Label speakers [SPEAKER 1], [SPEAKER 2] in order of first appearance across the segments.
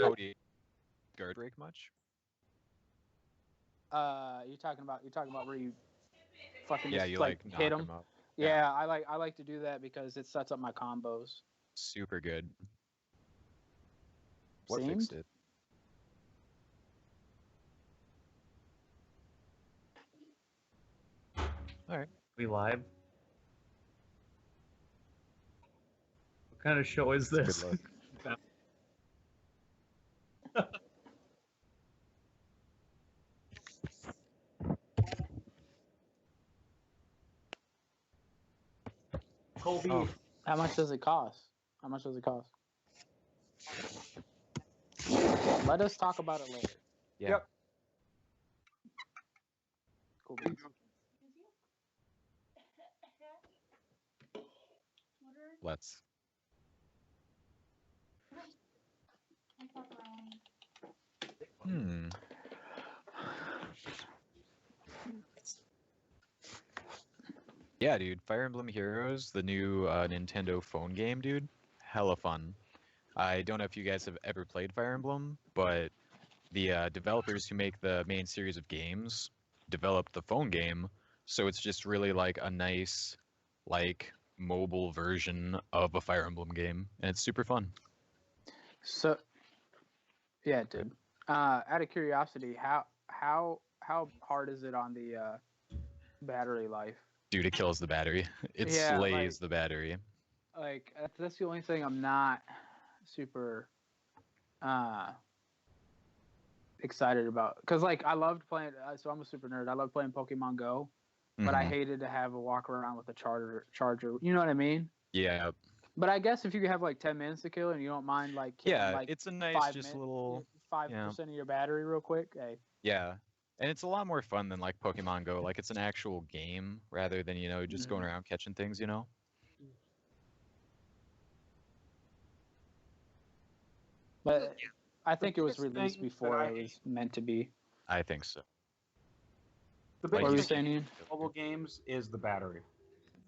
[SPEAKER 1] Cody, guard break much?
[SPEAKER 2] You're talking about where you fucking
[SPEAKER 1] Yeah,
[SPEAKER 2] just
[SPEAKER 1] you
[SPEAKER 2] like
[SPEAKER 1] like
[SPEAKER 2] hit
[SPEAKER 1] knock
[SPEAKER 2] them.
[SPEAKER 1] him up.
[SPEAKER 2] Yeah, I like to do that because it sets up my combos.
[SPEAKER 1] Super good. What
[SPEAKER 2] Seemed?
[SPEAKER 1] fixed it? All right.
[SPEAKER 3] We live? What kind of show is this?
[SPEAKER 1] Good luck.
[SPEAKER 3] Colby.
[SPEAKER 1] Oh.
[SPEAKER 2] How much does it cost? How much does it cost? Let us talk about it later.
[SPEAKER 1] Yeah.
[SPEAKER 4] Yep.
[SPEAKER 2] Cool beans.
[SPEAKER 1] Let's. Hmm. Yeah, dude. Fire Emblem Heroes, the new Nintendo phone game, dude. Hella fun. I don't know if you guys have ever played Fire Emblem, but the developers who make the main series of games developed the phone game, so it's just really like a nice, like, mobile version of a Fire Emblem game, and it's super fun.
[SPEAKER 2] So, yeah, it did. Out of curiosity, how hard is it on the battery life?
[SPEAKER 1] Dude, it kills the battery. It
[SPEAKER 2] Yeah,
[SPEAKER 1] slays
[SPEAKER 2] like-
[SPEAKER 1] the battery.
[SPEAKER 2] Like that's the only thing I'm not super excited about, because like I loved playing. So I'm a super nerd. I love playing Pokemon Go, but I
[SPEAKER 1] Mhm.
[SPEAKER 2] hated to have a walk around with a charger. You know what I mean?
[SPEAKER 1] Yeah,
[SPEAKER 2] But I guess if you have like 10 minutes to kill and you don't mind like killing
[SPEAKER 1] yeah,
[SPEAKER 2] like
[SPEAKER 1] it's a nice,
[SPEAKER 2] 5
[SPEAKER 1] little,
[SPEAKER 2] 5% of your battery real quick. Hey,
[SPEAKER 1] yeah. And it's a lot more fun than like Pokemon Go. Like it's an actual game rather than, just going around catching things,
[SPEAKER 2] but I think it was
[SPEAKER 4] biggest
[SPEAKER 2] released
[SPEAKER 4] thing
[SPEAKER 2] before
[SPEAKER 4] that I
[SPEAKER 2] it was meant to be.
[SPEAKER 1] I think so.
[SPEAKER 4] The
[SPEAKER 1] Like
[SPEAKER 2] What were you
[SPEAKER 4] biggest
[SPEAKER 2] saying,
[SPEAKER 4] thing
[SPEAKER 2] Ian?
[SPEAKER 4] with mobile games is the battery.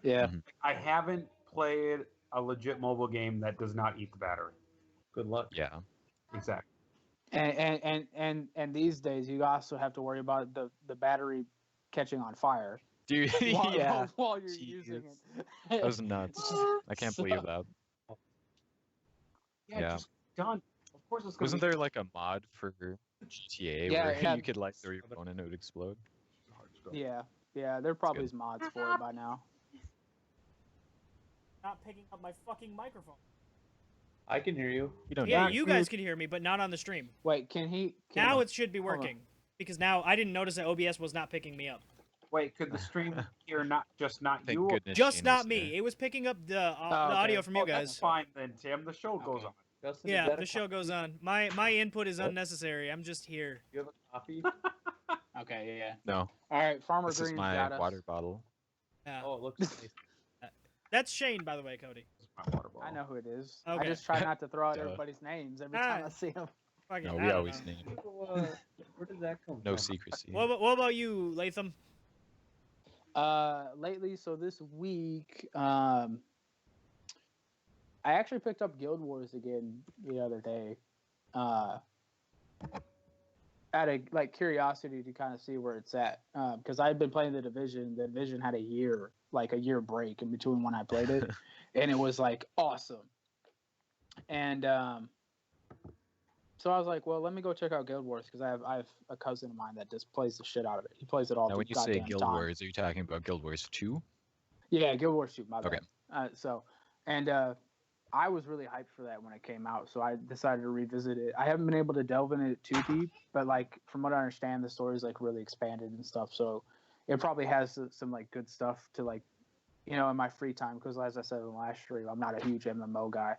[SPEAKER 2] Yeah.
[SPEAKER 1] Mhm.
[SPEAKER 4] I haven't played a legit mobile game that does not eat the battery.
[SPEAKER 3] Good luck.
[SPEAKER 1] Yeah.
[SPEAKER 4] Exactly.
[SPEAKER 2] And these days you also have to worry about the battery catching on fire
[SPEAKER 1] Dude,
[SPEAKER 2] while,
[SPEAKER 1] yeah.
[SPEAKER 2] while you're
[SPEAKER 1] Jeez.
[SPEAKER 2] using it.
[SPEAKER 1] That was nuts. I can't believe that.
[SPEAKER 4] Yeah,
[SPEAKER 1] Yeah.
[SPEAKER 4] just done. Of course it's gonna
[SPEAKER 1] Wasn't
[SPEAKER 4] be
[SPEAKER 1] there like a mod for GTA
[SPEAKER 2] Yeah,
[SPEAKER 1] where
[SPEAKER 2] it had-
[SPEAKER 1] you could like throw your phone and it would explode?
[SPEAKER 2] Yeah, there probably is mods for it by now.
[SPEAKER 5] Not picking up my fucking microphone.
[SPEAKER 3] I can hear you.
[SPEAKER 1] You don't
[SPEAKER 5] Yeah,
[SPEAKER 1] need
[SPEAKER 5] you guys can hear me, but not on the stream.
[SPEAKER 2] Wait, can he?
[SPEAKER 5] Now it should be
[SPEAKER 2] Hold on.
[SPEAKER 5] working. Because now I didn't notice that OBS was not picking me up.
[SPEAKER 4] Wait, could the stream hear not
[SPEAKER 1] Thank
[SPEAKER 4] you?
[SPEAKER 1] goodness.
[SPEAKER 5] Just
[SPEAKER 1] Shane
[SPEAKER 5] not
[SPEAKER 1] was
[SPEAKER 5] me.
[SPEAKER 1] there.
[SPEAKER 5] It was picking up the
[SPEAKER 2] okay.
[SPEAKER 5] audio from you
[SPEAKER 4] That's
[SPEAKER 5] guys.
[SPEAKER 4] fine then, Tim. The show goes
[SPEAKER 2] Okay.
[SPEAKER 4] on.
[SPEAKER 3] Justin, is
[SPEAKER 5] Yeah,
[SPEAKER 3] that
[SPEAKER 5] the
[SPEAKER 3] a
[SPEAKER 5] show goes on. My input is unnecessary. I'm just here.
[SPEAKER 3] You have a copy?
[SPEAKER 2] Okay, yeah.
[SPEAKER 1] No,
[SPEAKER 2] All right, Farmer
[SPEAKER 1] this is
[SPEAKER 2] Green's
[SPEAKER 1] my
[SPEAKER 2] got us.
[SPEAKER 1] water bottle.
[SPEAKER 5] Yeah.
[SPEAKER 3] Oh, it looks nice.
[SPEAKER 5] That's Shane, by the way, Cody.
[SPEAKER 4] My water bottle.
[SPEAKER 2] I know who it is.
[SPEAKER 5] Okay.
[SPEAKER 2] I just try not to throw out
[SPEAKER 1] Duh.
[SPEAKER 2] everybody's names every time I
[SPEAKER 5] Alright.
[SPEAKER 2] see them.
[SPEAKER 5] Fucking,
[SPEAKER 1] No,
[SPEAKER 5] I
[SPEAKER 1] we
[SPEAKER 5] don't
[SPEAKER 1] always
[SPEAKER 5] know.
[SPEAKER 1] name.
[SPEAKER 3] Where did that come
[SPEAKER 1] No
[SPEAKER 3] from?
[SPEAKER 1] secrecy.
[SPEAKER 5] What about you, Latham?
[SPEAKER 2] Lately, so this week, I actually picked up Guild Wars again the other day. Out of like curiosity to kind of see where it's at, because I'd been playing the Division. The Division had a year break in between when I played it, and it was like awesome. And so I was like, well, let me go check out Guild Wars, because I have a cousin of mine that just plays the shit out of it. He plays it all
[SPEAKER 1] Now,
[SPEAKER 2] the
[SPEAKER 1] when you say
[SPEAKER 2] goddamn
[SPEAKER 1] Guild
[SPEAKER 2] time.
[SPEAKER 1] Wars, are you talking about Guild Wars 2?
[SPEAKER 2] Yeah, Guild Wars 2, my
[SPEAKER 1] Okay.
[SPEAKER 2] bad. I was really hyped for that when it came out, so I decided to revisit it. I haven't been able to delve into it too deep, but like from what I understand, the story's like really expanded and stuff. So it probably has some like good stuff to like, in my free time. Because as I said in the last stream, I'm not a huge MMO guy,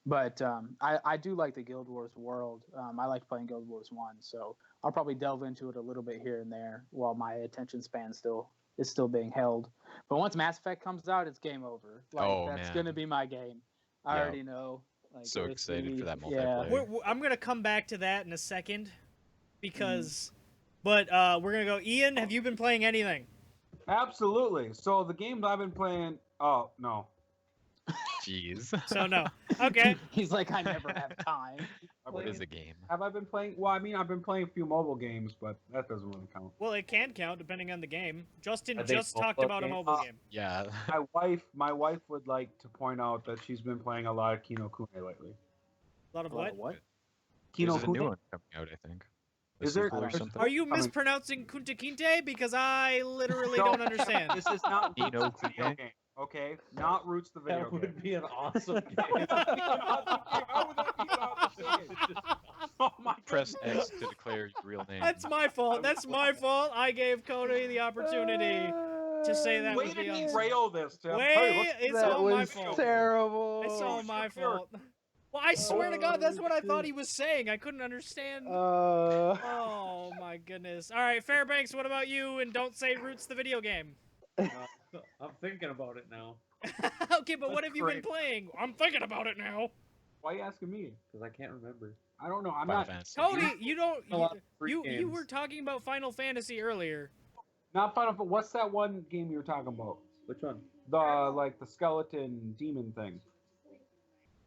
[SPEAKER 2] but I do like the Guild Wars world. I like playing Guild Wars 1, so I'll probably delve into it a little bit here and there while my attention span is still being held. But once Mass Effect comes out, it's game over. Like
[SPEAKER 1] Oh,
[SPEAKER 2] that's
[SPEAKER 1] man.
[SPEAKER 2] gonna be my game. I
[SPEAKER 1] Yeah.
[SPEAKER 2] already know. Like,
[SPEAKER 1] So
[SPEAKER 2] it's
[SPEAKER 1] excited for that
[SPEAKER 2] yeah.
[SPEAKER 1] multiplayer.
[SPEAKER 5] I'm gonna come back to that in a second, because, but we're gonna go. Ian, have you been playing anything?
[SPEAKER 4] Absolutely. So the games I've been playing. Oh no.
[SPEAKER 1] Jeez.
[SPEAKER 5] So no. Okay.
[SPEAKER 2] He's like, I never have time.
[SPEAKER 1] What is a game?
[SPEAKER 4] Have I been playing? Well, I mean, I've been playing a few mobile games, but that doesn't really count.
[SPEAKER 5] Well, it can count depending on the game. Justin
[SPEAKER 3] Are they
[SPEAKER 5] just talked
[SPEAKER 3] mobile
[SPEAKER 5] about a
[SPEAKER 3] games?
[SPEAKER 5] mobile game.
[SPEAKER 1] Yeah.
[SPEAKER 4] My wife would like to point out that she's been playing a lot of Kino Kune lately.
[SPEAKER 5] A lot of
[SPEAKER 2] A lot
[SPEAKER 5] what?
[SPEAKER 2] of what?
[SPEAKER 4] Kino
[SPEAKER 1] There's a new
[SPEAKER 4] Kune?
[SPEAKER 1] one coming out, I think.
[SPEAKER 4] Is
[SPEAKER 1] The
[SPEAKER 4] there-
[SPEAKER 1] sequel or
[SPEAKER 2] there's-
[SPEAKER 1] something?
[SPEAKER 5] Are you
[SPEAKER 4] Coming.
[SPEAKER 5] mispronouncing Kunta Kinte? Because I literally
[SPEAKER 4] No.
[SPEAKER 5] don't understand.
[SPEAKER 4] This is not
[SPEAKER 1] Kino
[SPEAKER 4] Roots the video
[SPEAKER 1] Kune?
[SPEAKER 4] game, okay? Not Roots the video
[SPEAKER 3] That
[SPEAKER 4] game.
[SPEAKER 3] would be an awesome game.
[SPEAKER 4] How would that be an awesome game? Oh my
[SPEAKER 1] Press
[SPEAKER 4] goodness.
[SPEAKER 1] X to declare your real name.
[SPEAKER 5] That's my fault. That's my fault. I gave Cody the opportunity to say that
[SPEAKER 4] Way
[SPEAKER 5] would
[SPEAKER 4] to
[SPEAKER 5] be awesome.
[SPEAKER 4] derail this, Tim.
[SPEAKER 5] Way,
[SPEAKER 4] Hey, let's-
[SPEAKER 5] it's
[SPEAKER 2] That
[SPEAKER 5] all my
[SPEAKER 2] was
[SPEAKER 5] fault.
[SPEAKER 2] terrible.
[SPEAKER 5] It's all my
[SPEAKER 4] Sure.
[SPEAKER 5] fault. Well, I swear to God, that's what I thought he was saying. I couldn't understand. Oh my goodness. All right, Fairbanks, what about you? And don't say Roots the video game.
[SPEAKER 3] I'm thinking about it now
[SPEAKER 5] Okay, but what
[SPEAKER 4] That's
[SPEAKER 5] have you been
[SPEAKER 4] great.
[SPEAKER 5] playing? I'm thinking about it now.
[SPEAKER 4] Why are you asking me?
[SPEAKER 3] because I can't remember.
[SPEAKER 4] I don't know. I'm
[SPEAKER 1] Final
[SPEAKER 4] not
[SPEAKER 1] Fantasy.
[SPEAKER 5] Cody, you don't.
[SPEAKER 3] A lot of free
[SPEAKER 5] You
[SPEAKER 3] games.
[SPEAKER 5] were talking about Final Fantasy earlier.
[SPEAKER 4] not Final. But what's that one game you were talking about?
[SPEAKER 3] Which one?
[SPEAKER 4] The skeleton demon thing.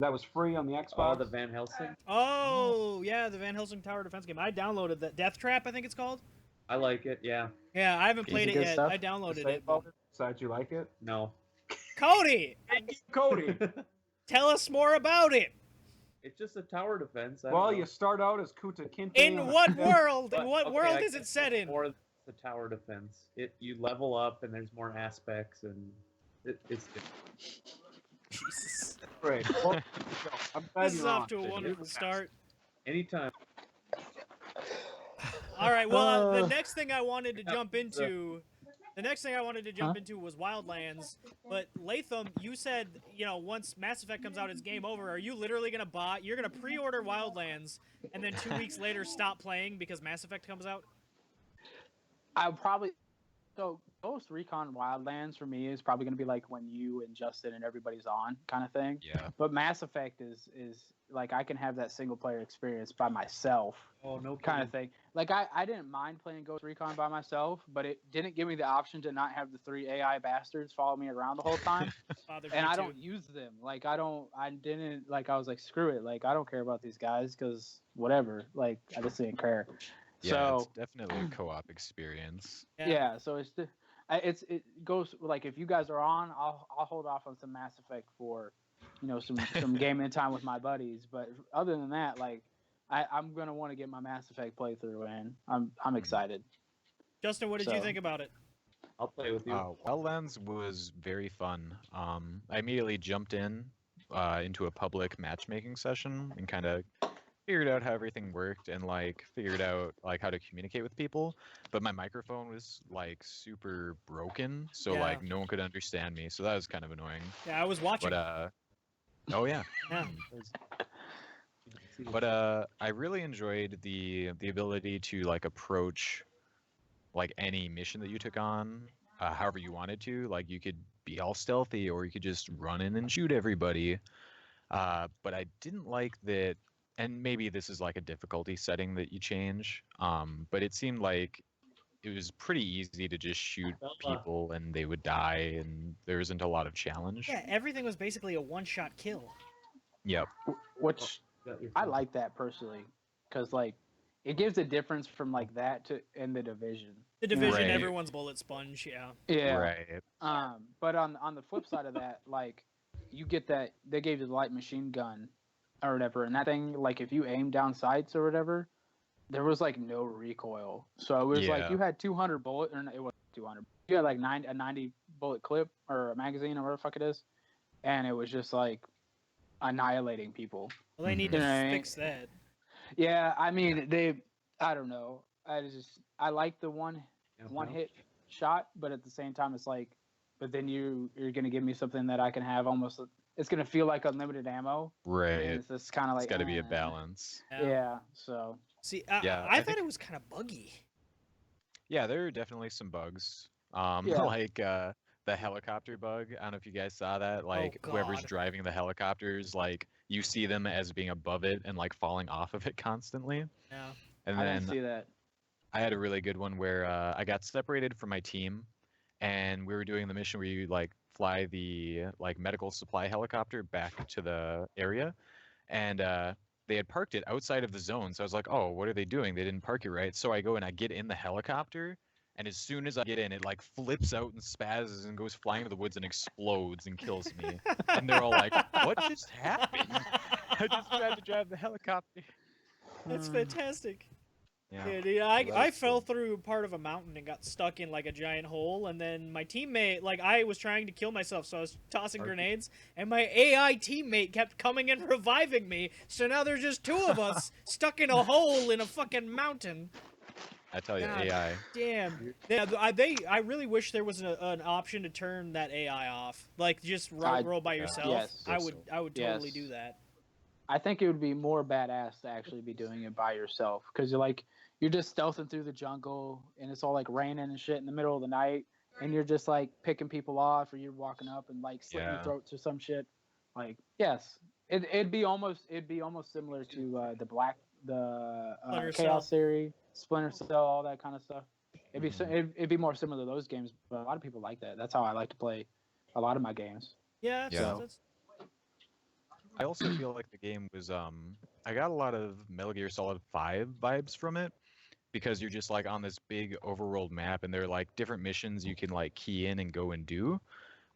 [SPEAKER 4] That was free on the
[SPEAKER 3] Oh,
[SPEAKER 4] Xbox.
[SPEAKER 3] the Van Helsing.
[SPEAKER 5] Oh, yeah, the Van Helsing Tower Defense game. I downloaded that. Death Trap, I think it's called.
[SPEAKER 3] I like it. Yeah.
[SPEAKER 5] Yeah, I haven't
[SPEAKER 2] Is
[SPEAKER 5] played
[SPEAKER 2] it
[SPEAKER 5] it
[SPEAKER 2] good
[SPEAKER 5] yet.
[SPEAKER 2] stuff?
[SPEAKER 5] I downloaded
[SPEAKER 4] Say
[SPEAKER 5] it.
[SPEAKER 4] about it. Besides, you like it?
[SPEAKER 3] No.
[SPEAKER 5] Cody,
[SPEAKER 4] Cody.
[SPEAKER 5] tell us more about it.
[SPEAKER 3] It's just a tower defense. I
[SPEAKER 4] Well,
[SPEAKER 3] don't know.
[SPEAKER 4] you start out as Kuta Kinte.
[SPEAKER 5] In what world? In
[SPEAKER 3] But,
[SPEAKER 5] what
[SPEAKER 3] okay,
[SPEAKER 5] world
[SPEAKER 3] I
[SPEAKER 5] is it
[SPEAKER 3] guess
[SPEAKER 5] set
[SPEAKER 3] it's
[SPEAKER 5] in?
[SPEAKER 3] More than the tower defense. You level up and there's more aspects and it's different.
[SPEAKER 5] Jesus.
[SPEAKER 4] Great. Well, I'm glad
[SPEAKER 5] This is
[SPEAKER 4] you're
[SPEAKER 5] off
[SPEAKER 4] on.
[SPEAKER 5] to a wonderful start.
[SPEAKER 3] Anytime.
[SPEAKER 5] All right. Well, the next thing I wanted to jump into, was Wildlands. But Latham, you said, once Mass Effect comes out, it's game over. Are you literally you're gonna pre-order Wildlands, and then 2 weeks later stop playing because Mass Effect comes out?
[SPEAKER 2] I probably so Ghost Recon Wildlands for me is probably gonna be like when you and Justin and everybody's on kind of thing.
[SPEAKER 1] Yeah.
[SPEAKER 2] But Mass Effect is like I can have that single player experience by myself
[SPEAKER 3] Oh no.
[SPEAKER 2] kind of thing. Like I didn't mind playing Ghost Recon by myself, but it didn't give me the option to not have the 3 AI bastards follow me around the whole time.
[SPEAKER 5] Bothered
[SPEAKER 2] And
[SPEAKER 5] me
[SPEAKER 2] I
[SPEAKER 5] too.
[SPEAKER 2] don't use them. Like I was like, screw it. Like I don't care about these guys because whatever. Like I just didn't care.
[SPEAKER 1] Yeah, it's
[SPEAKER 2] So
[SPEAKER 1] definitely a co-op experience.
[SPEAKER 2] yeah, so it goes like if you guys are on, I'll hold off on some Mass Effect for, some gaming time with my buddies. But other than that, like I'm gonna want to get my Mass Effect playthrough in. I'm excited.
[SPEAKER 5] Justin, what did you
[SPEAKER 2] So-
[SPEAKER 5] think about it?
[SPEAKER 3] I'll play with you.
[SPEAKER 1] Wildlands was very fun. I immediately jumped into a public matchmaking session and kind of figured out how everything worked and figured out how to communicate with people. But my microphone was super broken, so
[SPEAKER 5] Yeah.
[SPEAKER 1] no one could understand me. So that was kind of annoying.
[SPEAKER 5] Yeah, I was watching.
[SPEAKER 1] But oh yeah.
[SPEAKER 5] Yeah.
[SPEAKER 1] But I really enjoyed the ability to approach any mission that you took on, however you wanted to. You could be all stealthy, or you could just run in and shoot everybody. But I didn't like that, and maybe this is a difficulty setting that you change. But it seemed like it was pretty easy to just shoot people and they would die, and there isn't a lot of challenge.
[SPEAKER 5] Yeah, everything was basically a one-shot kill.
[SPEAKER 1] Yep.
[SPEAKER 2] Which
[SPEAKER 3] Got your
[SPEAKER 2] I
[SPEAKER 3] phone.
[SPEAKER 2] like that personally, because it gives a difference from that to in the Division.
[SPEAKER 5] The Division,
[SPEAKER 1] Right.
[SPEAKER 5] everyone's bullet sponge. Yeah.
[SPEAKER 2] Yeah.
[SPEAKER 1] Right.
[SPEAKER 2] But on the flip side of that, you get that they gave you the light machine gun or whatever, and that thing, if you aim down sights or whatever, there was no recoil. So it was
[SPEAKER 1] Yeah.
[SPEAKER 2] you had 200 bullet, or no, it wasn't 200. You had a 90 bullet clip or a magazine or whatever the fuck it is, and it was just annihilating people.
[SPEAKER 5] Well, they need to
[SPEAKER 2] Right.
[SPEAKER 5] fix that.
[SPEAKER 2] Yeah, I mean I don't know. I like the one hit shot, but at the same time it's but then you're gonna give me something that I can have almost. It's gonna feel like unlimited ammo.
[SPEAKER 1] Right.
[SPEAKER 2] And it's just kind of
[SPEAKER 1] It's got to be a balance.
[SPEAKER 2] Yeah. So
[SPEAKER 5] See,
[SPEAKER 1] Yeah,
[SPEAKER 5] I
[SPEAKER 1] I
[SPEAKER 5] thought
[SPEAKER 1] think-
[SPEAKER 5] it was kind of buggy.
[SPEAKER 1] Yeah, there are definitely some bugs.
[SPEAKER 2] Yeah.
[SPEAKER 1] The helicopter bug. I don't know if you guys saw that. Whoever's
[SPEAKER 5] God.
[SPEAKER 1] driving the helicopters, you see them as being above it and falling off of it constantly.
[SPEAKER 5] Yeah.
[SPEAKER 1] And
[SPEAKER 2] I
[SPEAKER 1] then
[SPEAKER 2] didn't see that.
[SPEAKER 1] I had a really good one where I got separated from my team, and we were doing the mission where you fly the medical supply helicopter back to the area, and they had parked it outside of the zone. So I was like, oh, what are they doing? They didn't park it right. So I go and I get in the helicopter, and as soon as I get in, it like flips out and spazzes and goes flying into the woods and explodes and kills me. And they're all like, what just happened? I just tried to drive the helicopter.
[SPEAKER 5] That's
[SPEAKER 2] Mm.
[SPEAKER 5] fantastic.
[SPEAKER 1] Yeah.
[SPEAKER 5] Yeah, dude,
[SPEAKER 1] that
[SPEAKER 5] I
[SPEAKER 1] was
[SPEAKER 5] fell
[SPEAKER 1] cool.
[SPEAKER 5] through part of a mountain and got stuck in like a giant hole, and then my teammate, like I was trying to kill myself, so I was tossing grenades, and my AI teammate kept coming and reviving me. So now there's just two of us stuck in a hole in a fucking mountain.
[SPEAKER 1] I tell you,
[SPEAKER 5] God.
[SPEAKER 1] AI.
[SPEAKER 5] Damn. Yeah, I really wish there was an option to turn that AI off, like just roll by
[SPEAKER 1] yeah.
[SPEAKER 5] yourself.
[SPEAKER 2] Yes.
[SPEAKER 5] I would totally
[SPEAKER 2] Yes.
[SPEAKER 5] do that.
[SPEAKER 2] I think it would be more badass to actually be doing it by yourself because you're just stealthing through the jungle and it's all like raining and shit in the middle of the night and you're just like picking people off or you're walking up and like slitting their
[SPEAKER 1] Yeah.
[SPEAKER 2] throats or some shit. Like yes, it'd be almost similar to the
[SPEAKER 5] Splinter
[SPEAKER 2] Chaos
[SPEAKER 5] Cell.
[SPEAKER 2] series, Splinter Cell, all that kind of stuff.
[SPEAKER 1] Mhm.
[SPEAKER 2] It'd be more similar to those games, but a lot of people like that. That's how I like to play a lot of my games.
[SPEAKER 5] Yeah,
[SPEAKER 1] Yeah.
[SPEAKER 5] that's
[SPEAKER 1] I also feel like the game was I got a lot of Metal Gear Solid 5 vibes from it because you're just like on this big overworld map and there are like different missions you can like key in and go and do,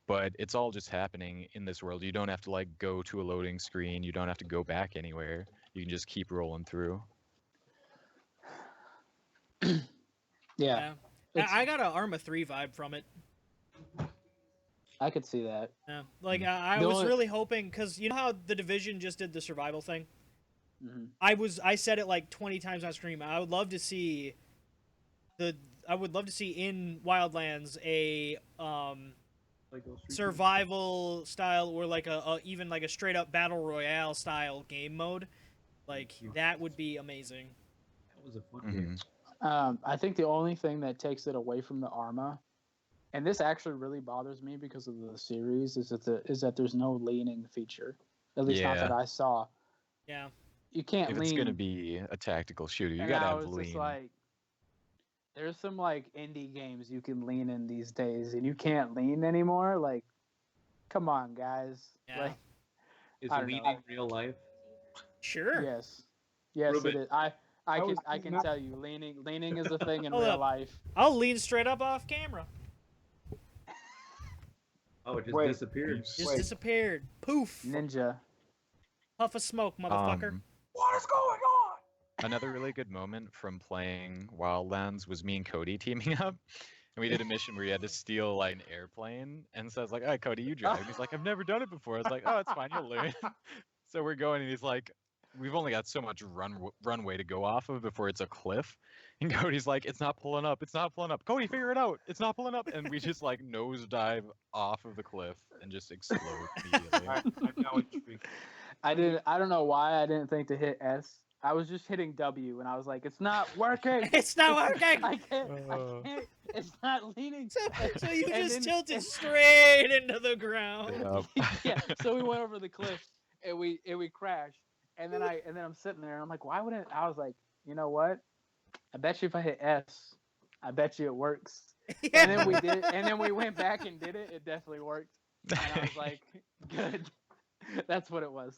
[SPEAKER 1] but it's all just happening in this world. You don't have to like go to a loading screen, you don't have to go back anywhere. You can just keep rolling through.
[SPEAKER 2] Yeah,
[SPEAKER 5] yeah.
[SPEAKER 2] it's-
[SPEAKER 5] I got a Arma 3 vibe from it.
[SPEAKER 2] I could see that.
[SPEAKER 5] Yeah. Like
[SPEAKER 1] Mm.
[SPEAKER 5] I
[SPEAKER 2] The
[SPEAKER 5] was
[SPEAKER 2] only-
[SPEAKER 5] really hoping because you know how the Division just did the survival thing.
[SPEAKER 2] hmm
[SPEAKER 5] I said it like 20 times on stream. I would love to see in Wildlands a
[SPEAKER 3] Like Ghost Recon.
[SPEAKER 5] survival style or like a even like a straight up battle royale style game mode. Like that would be amazing.
[SPEAKER 3] That was a fun game.
[SPEAKER 1] Mhm.
[SPEAKER 2] I think the only thing that takes it away from the Arma, and this actually really bothers me because of the series, is that there's no leaning feature. At least not that
[SPEAKER 1] Yeah.
[SPEAKER 2] I saw.
[SPEAKER 5] Yeah.
[SPEAKER 2] You can't
[SPEAKER 1] If
[SPEAKER 2] lean.
[SPEAKER 1] it's gonna be a tactical shooter, you
[SPEAKER 2] and
[SPEAKER 1] gotta
[SPEAKER 2] I
[SPEAKER 1] have
[SPEAKER 2] was just
[SPEAKER 1] lean.
[SPEAKER 2] like, there's some like indie games you can lean in these days, and you can't lean anymore. Like, come on, guys.
[SPEAKER 5] Yeah.
[SPEAKER 2] Like,
[SPEAKER 3] Is
[SPEAKER 2] I don't know.
[SPEAKER 3] leading real life?
[SPEAKER 5] Sure.
[SPEAKER 2] yes,
[SPEAKER 3] Ruben,
[SPEAKER 2] it is. I
[SPEAKER 4] was
[SPEAKER 2] can
[SPEAKER 4] thinking that-
[SPEAKER 2] tell you, leaning is a thing in
[SPEAKER 5] Hold
[SPEAKER 2] real
[SPEAKER 5] up.
[SPEAKER 2] life.
[SPEAKER 5] I'll lean straight up off camera.
[SPEAKER 3] Oh, it just
[SPEAKER 4] Wait.
[SPEAKER 3] disappeared.
[SPEAKER 5] Just
[SPEAKER 4] Wait.
[SPEAKER 5] disappeared. Poof.
[SPEAKER 2] Ninja.
[SPEAKER 5] Puff of smoke, motherfucker.
[SPEAKER 4] What is going on?
[SPEAKER 1] Another really good moment from playing Wildlands was me and Cody teaming up. And we did a mission where you had to steal like an airplane. And so I was like, all right, Cody, you drive. And he's like, I've never done it before. I was like, oh, it's fine, you'll learn. So we're going, and he's like, we've only got so much runway to go off of before it's a cliff. And Cody's like, it's not pulling up. It's not pulling up. Cody, figure it out. It's not pulling up. And we just like nosedive off of the cliff and just explode immediately.
[SPEAKER 4] I'm now intrigued.
[SPEAKER 2] I don't know why I didn't think to hit S. I was just hitting W, and I was like, "It's not working.
[SPEAKER 5] It's not working.
[SPEAKER 2] I can't. It's not leaning."
[SPEAKER 5] So you
[SPEAKER 2] And
[SPEAKER 5] just
[SPEAKER 2] then-
[SPEAKER 5] tilted straight into the ground.
[SPEAKER 1] Yep.
[SPEAKER 2] Yeah. So we went over the cliff, and we crashed. And then I'm sitting there, and I'm like, "Why wouldn't?" I was like, "You know what? I bet you if I hit S, I bet you it works." And then we did it, and then we went back and did it. It definitely worked. And I was like, "Good." That's what it was.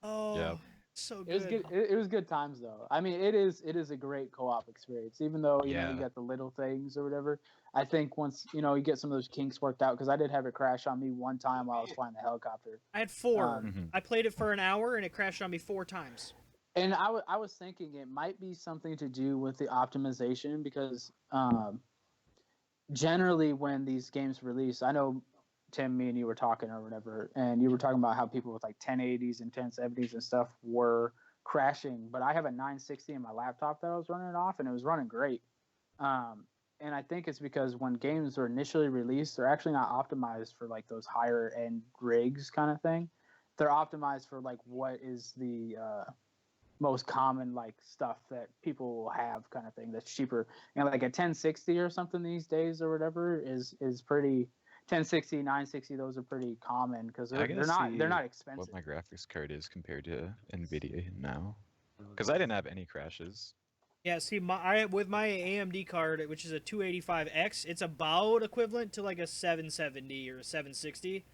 [SPEAKER 5] Oh,
[SPEAKER 1] Yep.
[SPEAKER 5] so good.
[SPEAKER 2] It was good. It was good times though. I mean, it is a great co-op experience. Even though you
[SPEAKER 1] Yeah.
[SPEAKER 2] got the little things or whatever. I think once you get some of those kinks worked out, because I did have it crash on me one time while I was flying the helicopter.
[SPEAKER 5] I had 4.
[SPEAKER 1] Mhm.
[SPEAKER 5] I played it for an hour and it crashed on me 4 times.
[SPEAKER 2] And I was thinking it might be something to do with the optimization because generally when these games release, I know Tim, me and you were talking or whatever, and you were talking about how people with like 1080s and 1070s and stuff were crashing. But I have a 960 in my laptop that I was running it off, and it was running great. And I think it's because when games are initially released, they're actually not optimized for like those higher end rigs kind of thing. They're optimized for like what is the most common like stuff that people will have kind of thing that's cheaper. And like a 1060 or something these days or whatever is pretty. 1060, 960, those are pretty common because
[SPEAKER 1] I
[SPEAKER 2] they're
[SPEAKER 1] gotta
[SPEAKER 2] not
[SPEAKER 1] see
[SPEAKER 2] they're not expensive.
[SPEAKER 1] What my graphics card is compared to NVIDIA now. Because I didn't have any crashes.
[SPEAKER 5] Yeah, see, with my AMD card, which is a 285X, it's about equivalent to like a 770 or a 760.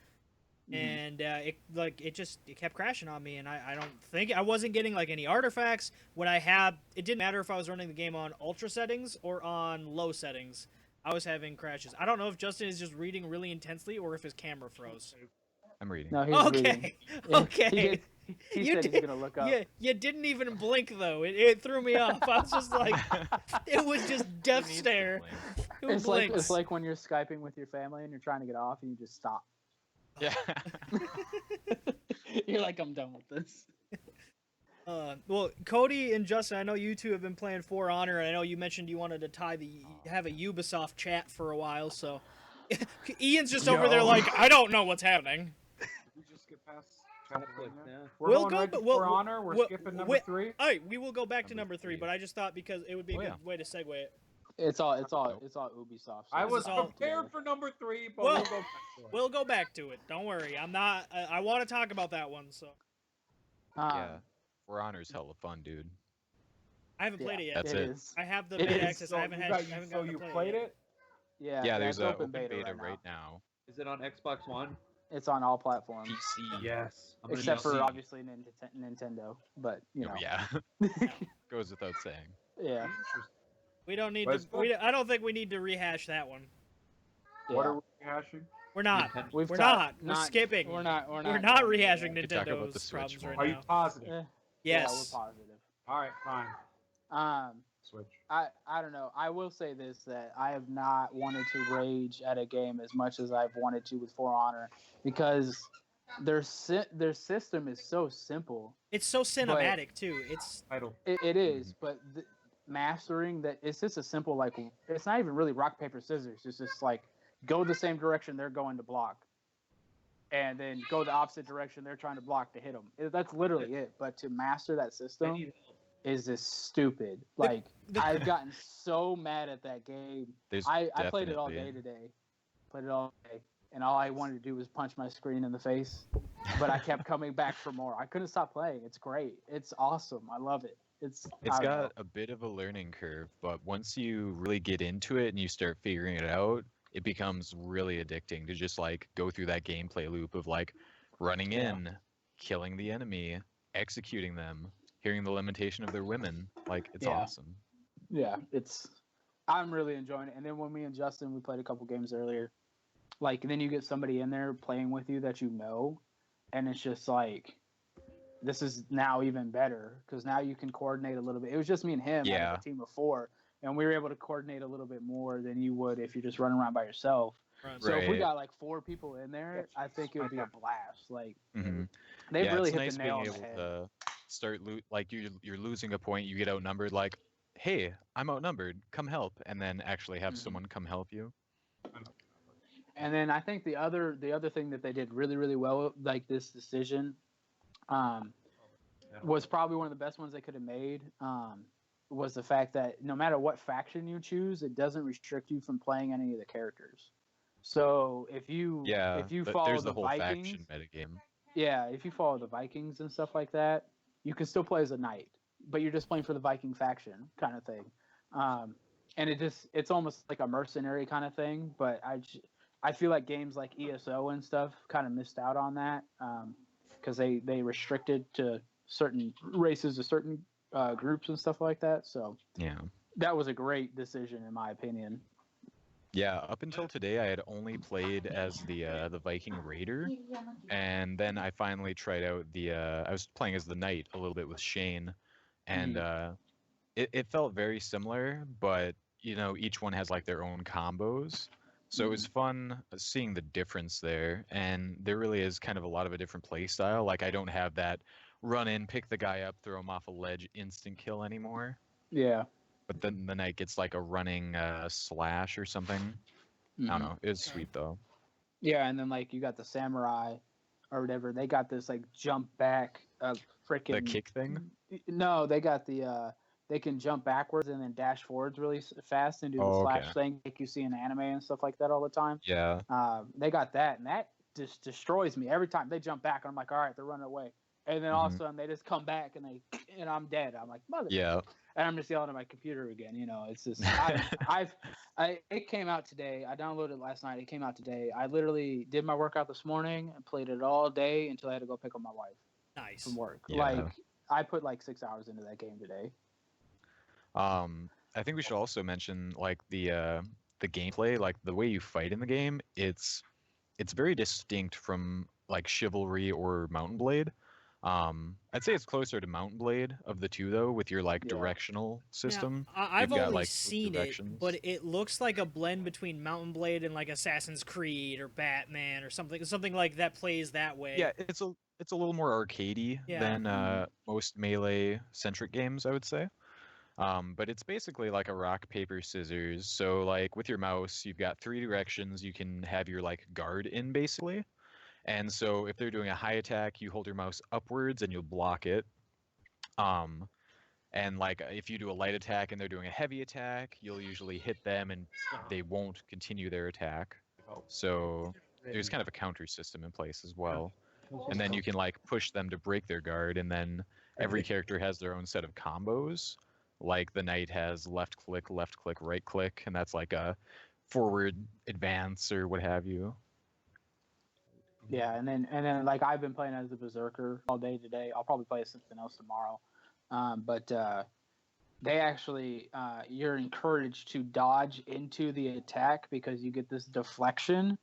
[SPEAKER 5] and it kept crashing on me, and I don't think I wasn't getting like any artifacts. What I had, it didn't matter if I was running the game on ultra settings or on low settings. I was having crashes. I don't know if Justin is just reading really intensely or if his camera froze.
[SPEAKER 1] I'm reading.
[SPEAKER 2] No, he's reading.
[SPEAKER 5] Okay,
[SPEAKER 2] Yeah,
[SPEAKER 5] okay.
[SPEAKER 2] He
[SPEAKER 5] You
[SPEAKER 2] said he's
[SPEAKER 5] did-
[SPEAKER 2] gonna look up.
[SPEAKER 5] Yeah, you didn't even blink though. It threw me off. I was just like, it was just death
[SPEAKER 1] Who needs to
[SPEAKER 5] stare.
[SPEAKER 1] blink?
[SPEAKER 5] Who
[SPEAKER 2] It's
[SPEAKER 5] blinks?
[SPEAKER 2] like when you're Skyping with your family and you're trying to get off and you just stop.
[SPEAKER 1] Yeah.
[SPEAKER 2] You're like, I'm done with this.
[SPEAKER 5] Well, Cody and Justin, I know you two have been playing For Honor, and I know you mentioned you wanted to have a Ubisoft chat for a while. So, Ian's just over there
[SPEAKER 2] No.
[SPEAKER 5] like, I don't know what's happening.
[SPEAKER 4] We just skip past
[SPEAKER 3] Netflix,
[SPEAKER 4] Pennsylvania.
[SPEAKER 3] yeah.
[SPEAKER 4] We're
[SPEAKER 5] We'll
[SPEAKER 4] going
[SPEAKER 5] go,
[SPEAKER 4] right to
[SPEAKER 5] but we'll-
[SPEAKER 4] For Honor. We're
[SPEAKER 5] we'll-
[SPEAKER 4] skipping number
[SPEAKER 5] we-
[SPEAKER 4] 3.
[SPEAKER 5] All right, we will go back to
[SPEAKER 1] Number
[SPEAKER 5] number 3,
[SPEAKER 1] three.
[SPEAKER 5] but I just thought because it would be a
[SPEAKER 1] Oh,
[SPEAKER 5] good
[SPEAKER 1] yeah.
[SPEAKER 5] way to segue it.
[SPEAKER 2] It's all Ubisoft. So
[SPEAKER 4] I
[SPEAKER 5] This
[SPEAKER 4] was
[SPEAKER 5] is all-
[SPEAKER 4] prepared for number 3, but
[SPEAKER 5] Well,
[SPEAKER 4] we'll go back to it.
[SPEAKER 5] We'll go back to it. Don't worry. I'm not. I want to talk about that one. So
[SPEAKER 1] Yeah. For Honor's hella fun, dude.
[SPEAKER 5] I haven't played it yet.
[SPEAKER 1] That's it.
[SPEAKER 2] is.
[SPEAKER 5] I have the
[SPEAKER 2] It
[SPEAKER 5] beta
[SPEAKER 2] is.
[SPEAKER 5] access.
[SPEAKER 4] So
[SPEAKER 5] I haven't
[SPEAKER 4] you
[SPEAKER 5] had.
[SPEAKER 4] got-
[SPEAKER 5] I haven't
[SPEAKER 4] so
[SPEAKER 5] gotten to
[SPEAKER 4] you
[SPEAKER 5] play
[SPEAKER 4] played
[SPEAKER 5] yet.
[SPEAKER 4] it?
[SPEAKER 2] Yeah,
[SPEAKER 1] There's
[SPEAKER 2] it's
[SPEAKER 1] a
[SPEAKER 2] open beta,
[SPEAKER 1] right
[SPEAKER 2] right now.
[SPEAKER 1] now.
[SPEAKER 3] Is it on Xbox One?
[SPEAKER 2] It's on all platforms
[SPEAKER 1] PC.
[SPEAKER 4] Yes.
[SPEAKER 3] I'm gonna
[SPEAKER 2] except for
[SPEAKER 3] see.
[SPEAKER 2] obviously Nintendo. But you know,
[SPEAKER 1] Yeah. Goes without saying.
[SPEAKER 2] yeah.
[SPEAKER 5] We don't need
[SPEAKER 4] But
[SPEAKER 5] to.
[SPEAKER 4] it's good.
[SPEAKER 5] I don't think we need to rehash that one.
[SPEAKER 4] What
[SPEAKER 2] yeah.
[SPEAKER 4] are we hashing?
[SPEAKER 5] We're not.
[SPEAKER 3] Nintendo.
[SPEAKER 2] We've
[SPEAKER 5] We're
[SPEAKER 2] talked-
[SPEAKER 5] not. We're skipping.
[SPEAKER 2] We're not. We're not.
[SPEAKER 5] We're not
[SPEAKER 2] going
[SPEAKER 5] rehashing
[SPEAKER 2] there.
[SPEAKER 1] We could talk about the
[SPEAKER 5] Nintendo's
[SPEAKER 1] Switch
[SPEAKER 5] problems
[SPEAKER 1] more.
[SPEAKER 5] right
[SPEAKER 4] Are you
[SPEAKER 5] now.
[SPEAKER 4] positive?
[SPEAKER 2] Yeah,
[SPEAKER 5] Yes.
[SPEAKER 2] we're positive.
[SPEAKER 4] All right, fine. Switch.
[SPEAKER 2] I don't know. I will say this, that I have not wanted to rage at a game as much as I've wanted to with For Honor, because their system is so simple.
[SPEAKER 5] It's so cinematic too. It's
[SPEAKER 4] Title.
[SPEAKER 2] It is, but mastering that, it's just a simple, like, it's not even really rock paper scissors. It's just like go the same direction they're going to block, and then go the opposite direction they're trying to block to hit them. That's literally it. But to master that
[SPEAKER 3] I
[SPEAKER 2] system
[SPEAKER 3] need help.
[SPEAKER 2] is just stupid. Like,
[SPEAKER 5] the-
[SPEAKER 2] I've gotten so mad at that game.
[SPEAKER 1] There's
[SPEAKER 2] I played it all day
[SPEAKER 1] definitely-
[SPEAKER 2] today. Played it all day. And all I wanted to do was punch my screen in the face. But I kept coming back for more. I couldn't stop playing. It's great. It's awesome. I love it.
[SPEAKER 1] It's
[SPEAKER 2] I don't know.
[SPEAKER 1] got a bit of a learning curve, but once you really get into it and you start figuring it out, it becomes really addicting to just like go through that gameplay loop of like running
[SPEAKER 2] Yeah.
[SPEAKER 1] in, killing the enemy, executing them, hearing the lamentation of their women. Like it's
[SPEAKER 2] Yeah.
[SPEAKER 1] awesome.
[SPEAKER 2] Yeah, I'm really enjoying it. And then when me and Justin, we played a couple games earlier, like, then you get somebody in there playing with you that you know, and it's just like, this is now even better because now you can coordinate a little bit. It was just me and him out
[SPEAKER 1] Yeah.
[SPEAKER 2] of a team of 4, and we were able to coordinate a little bit more than you would if you're just running around by yourself. So if we
[SPEAKER 1] Right.
[SPEAKER 2] got like 4 people in there, I think it would be a blast. Like,
[SPEAKER 1] hmm
[SPEAKER 2] they
[SPEAKER 1] yeah,
[SPEAKER 2] really
[SPEAKER 1] it's
[SPEAKER 2] hit
[SPEAKER 1] nice
[SPEAKER 2] the nail on
[SPEAKER 1] being
[SPEAKER 2] the
[SPEAKER 1] able
[SPEAKER 2] head.
[SPEAKER 1] to start like you're losing a point, you get outnumbered. Like, hey, I'm outnumbered. Come help, and then actually have
[SPEAKER 2] Mhm.
[SPEAKER 1] someone come help you.
[SPEAKER 2] And then I think the other thing that they did really, really well, like this decision, was probably one of the best ones they could have made. Was the fact that no matter what faction you choose, it doesn't restrict you from playing any of the characters. So if you follow
[SPEAKER 1] there's
[SPEAKER 2] the
[SPEAKER 1] the whole
[SPEAKER 2] Vikings,
[SPEAKER 1] faction metagame.
[SPEAKER 2] yeah, if you follow the Vikings and stuff like that, you can still play as a knight, but you're just playing for the Viking faction kind of thing. And it's almost like a mercenary kind of thing. But I feel like games like ESO and stuff kind of missed out on that because they restricted to certain races or certain groups and stuff like that. So
[SPEAKER 1] Yeah.
[SPEAKER 2] that was a great decision in my opinion.
[SPEAKER 1] Yeah, up until today, I had only played as the Viking Raider, and then I finally tried out I was playing as the Knight a little bit with Shane, and it felt very similar, but you know each one has like their own combos, so it was fun seeing the difference there, and there really is kind of a lot of a different play style. Like I don't have that run in, pick the guy up, throw him off a ledge, instant kill anymore.
[SPEAKER 2] Yeah.
[SPEAKER 1] But then the Knight gets like a running slash or something. I don't know. It was sweet though.
[SPEAKER 2] Yeah, and then like you got the samurai or whatever. They got this like jump back freaking
[SPEAKER 1] The kick thing?
[SPEAKER 2] No, they got the they can jump backwards and then dash forwards really fast and do the
[SPEAKER 1] Oh,
[SPEAKER 2] slash
[SPEAKER 1] okay.
[SPEAKER 2] thing like you see in anime and stuff like that all the time.
[SPEAKER 1] Yeah.
[SPEAKER 2] They got that, and that just destroys me every time they jump back. And I'm like, all right, they're running away, and then all of a
[SPEAKER 1] Mhm.
[SPEAKER 2] sudden they just come back and I'm dead. I'm like, mother.
[SPEAKER 1] Yeah.
[SPEAKER 2] and I'm just yelling at my computer again. You know, it's just it came out today. I downloaded it last night. It came out today. I literally did my workout this morning and played it all day until I had to go pick up my wife
[SPEAKER 5] Nice.
[SPEAKER 2] from work.
[SPEAKER 1] Yeah.
[SPEAKER 2] Like I put like 6 hours into that game today.
[SPEAKER 1] I think we should also mention like the gameplay, like the way you fight in the game. It's very distinct from like Chivalry or Mountain Blade. I'd say it's closer to Mountain Blade of the two though, with your like
[SPEAKER 2] Yeah.
[SPEAKER 1] directional system.
[SPEAKER 5] I've
[SPEAKER 1] You've got,
[SPEAKER 5] only
[SPEAKER 1] like,
[SPEAKER 5] seen it,
[SPEAKER 1] directions.
[SPEAKER 5] but it looks like a blend between Mountain Blade and like Assassin's Creed or Batman or something like that plays that way.
[SPEAKER 1] Yeah, it's a little more arcadey
[SPEAKER 5] Yeah.
[SPEAKER 1] than most melee centric games, I would say. But it's basically like a rock paper scissors. So like with your mouse, you've got 3 directions you can have your like guard in basically. And so if they're doing a high attack, you hold your mouse upwards and you'll block it. And like if you do a light attack and they're doing a heavy attack, you'll usually hit them and they won't continue their attack. So there's kind of a counter system in place as well. And then you can like push them to break their guard, and then every character has their own set of combos. Like the knight has left click, right click, and that's like a forward advance or what have you.
[SPEAKER 2] Yeah, and then like I've been playing as the Berserker all day today. I'll probably play something else tomorrow. But they actually you're encouraged to dodge into the attack because you get this deflection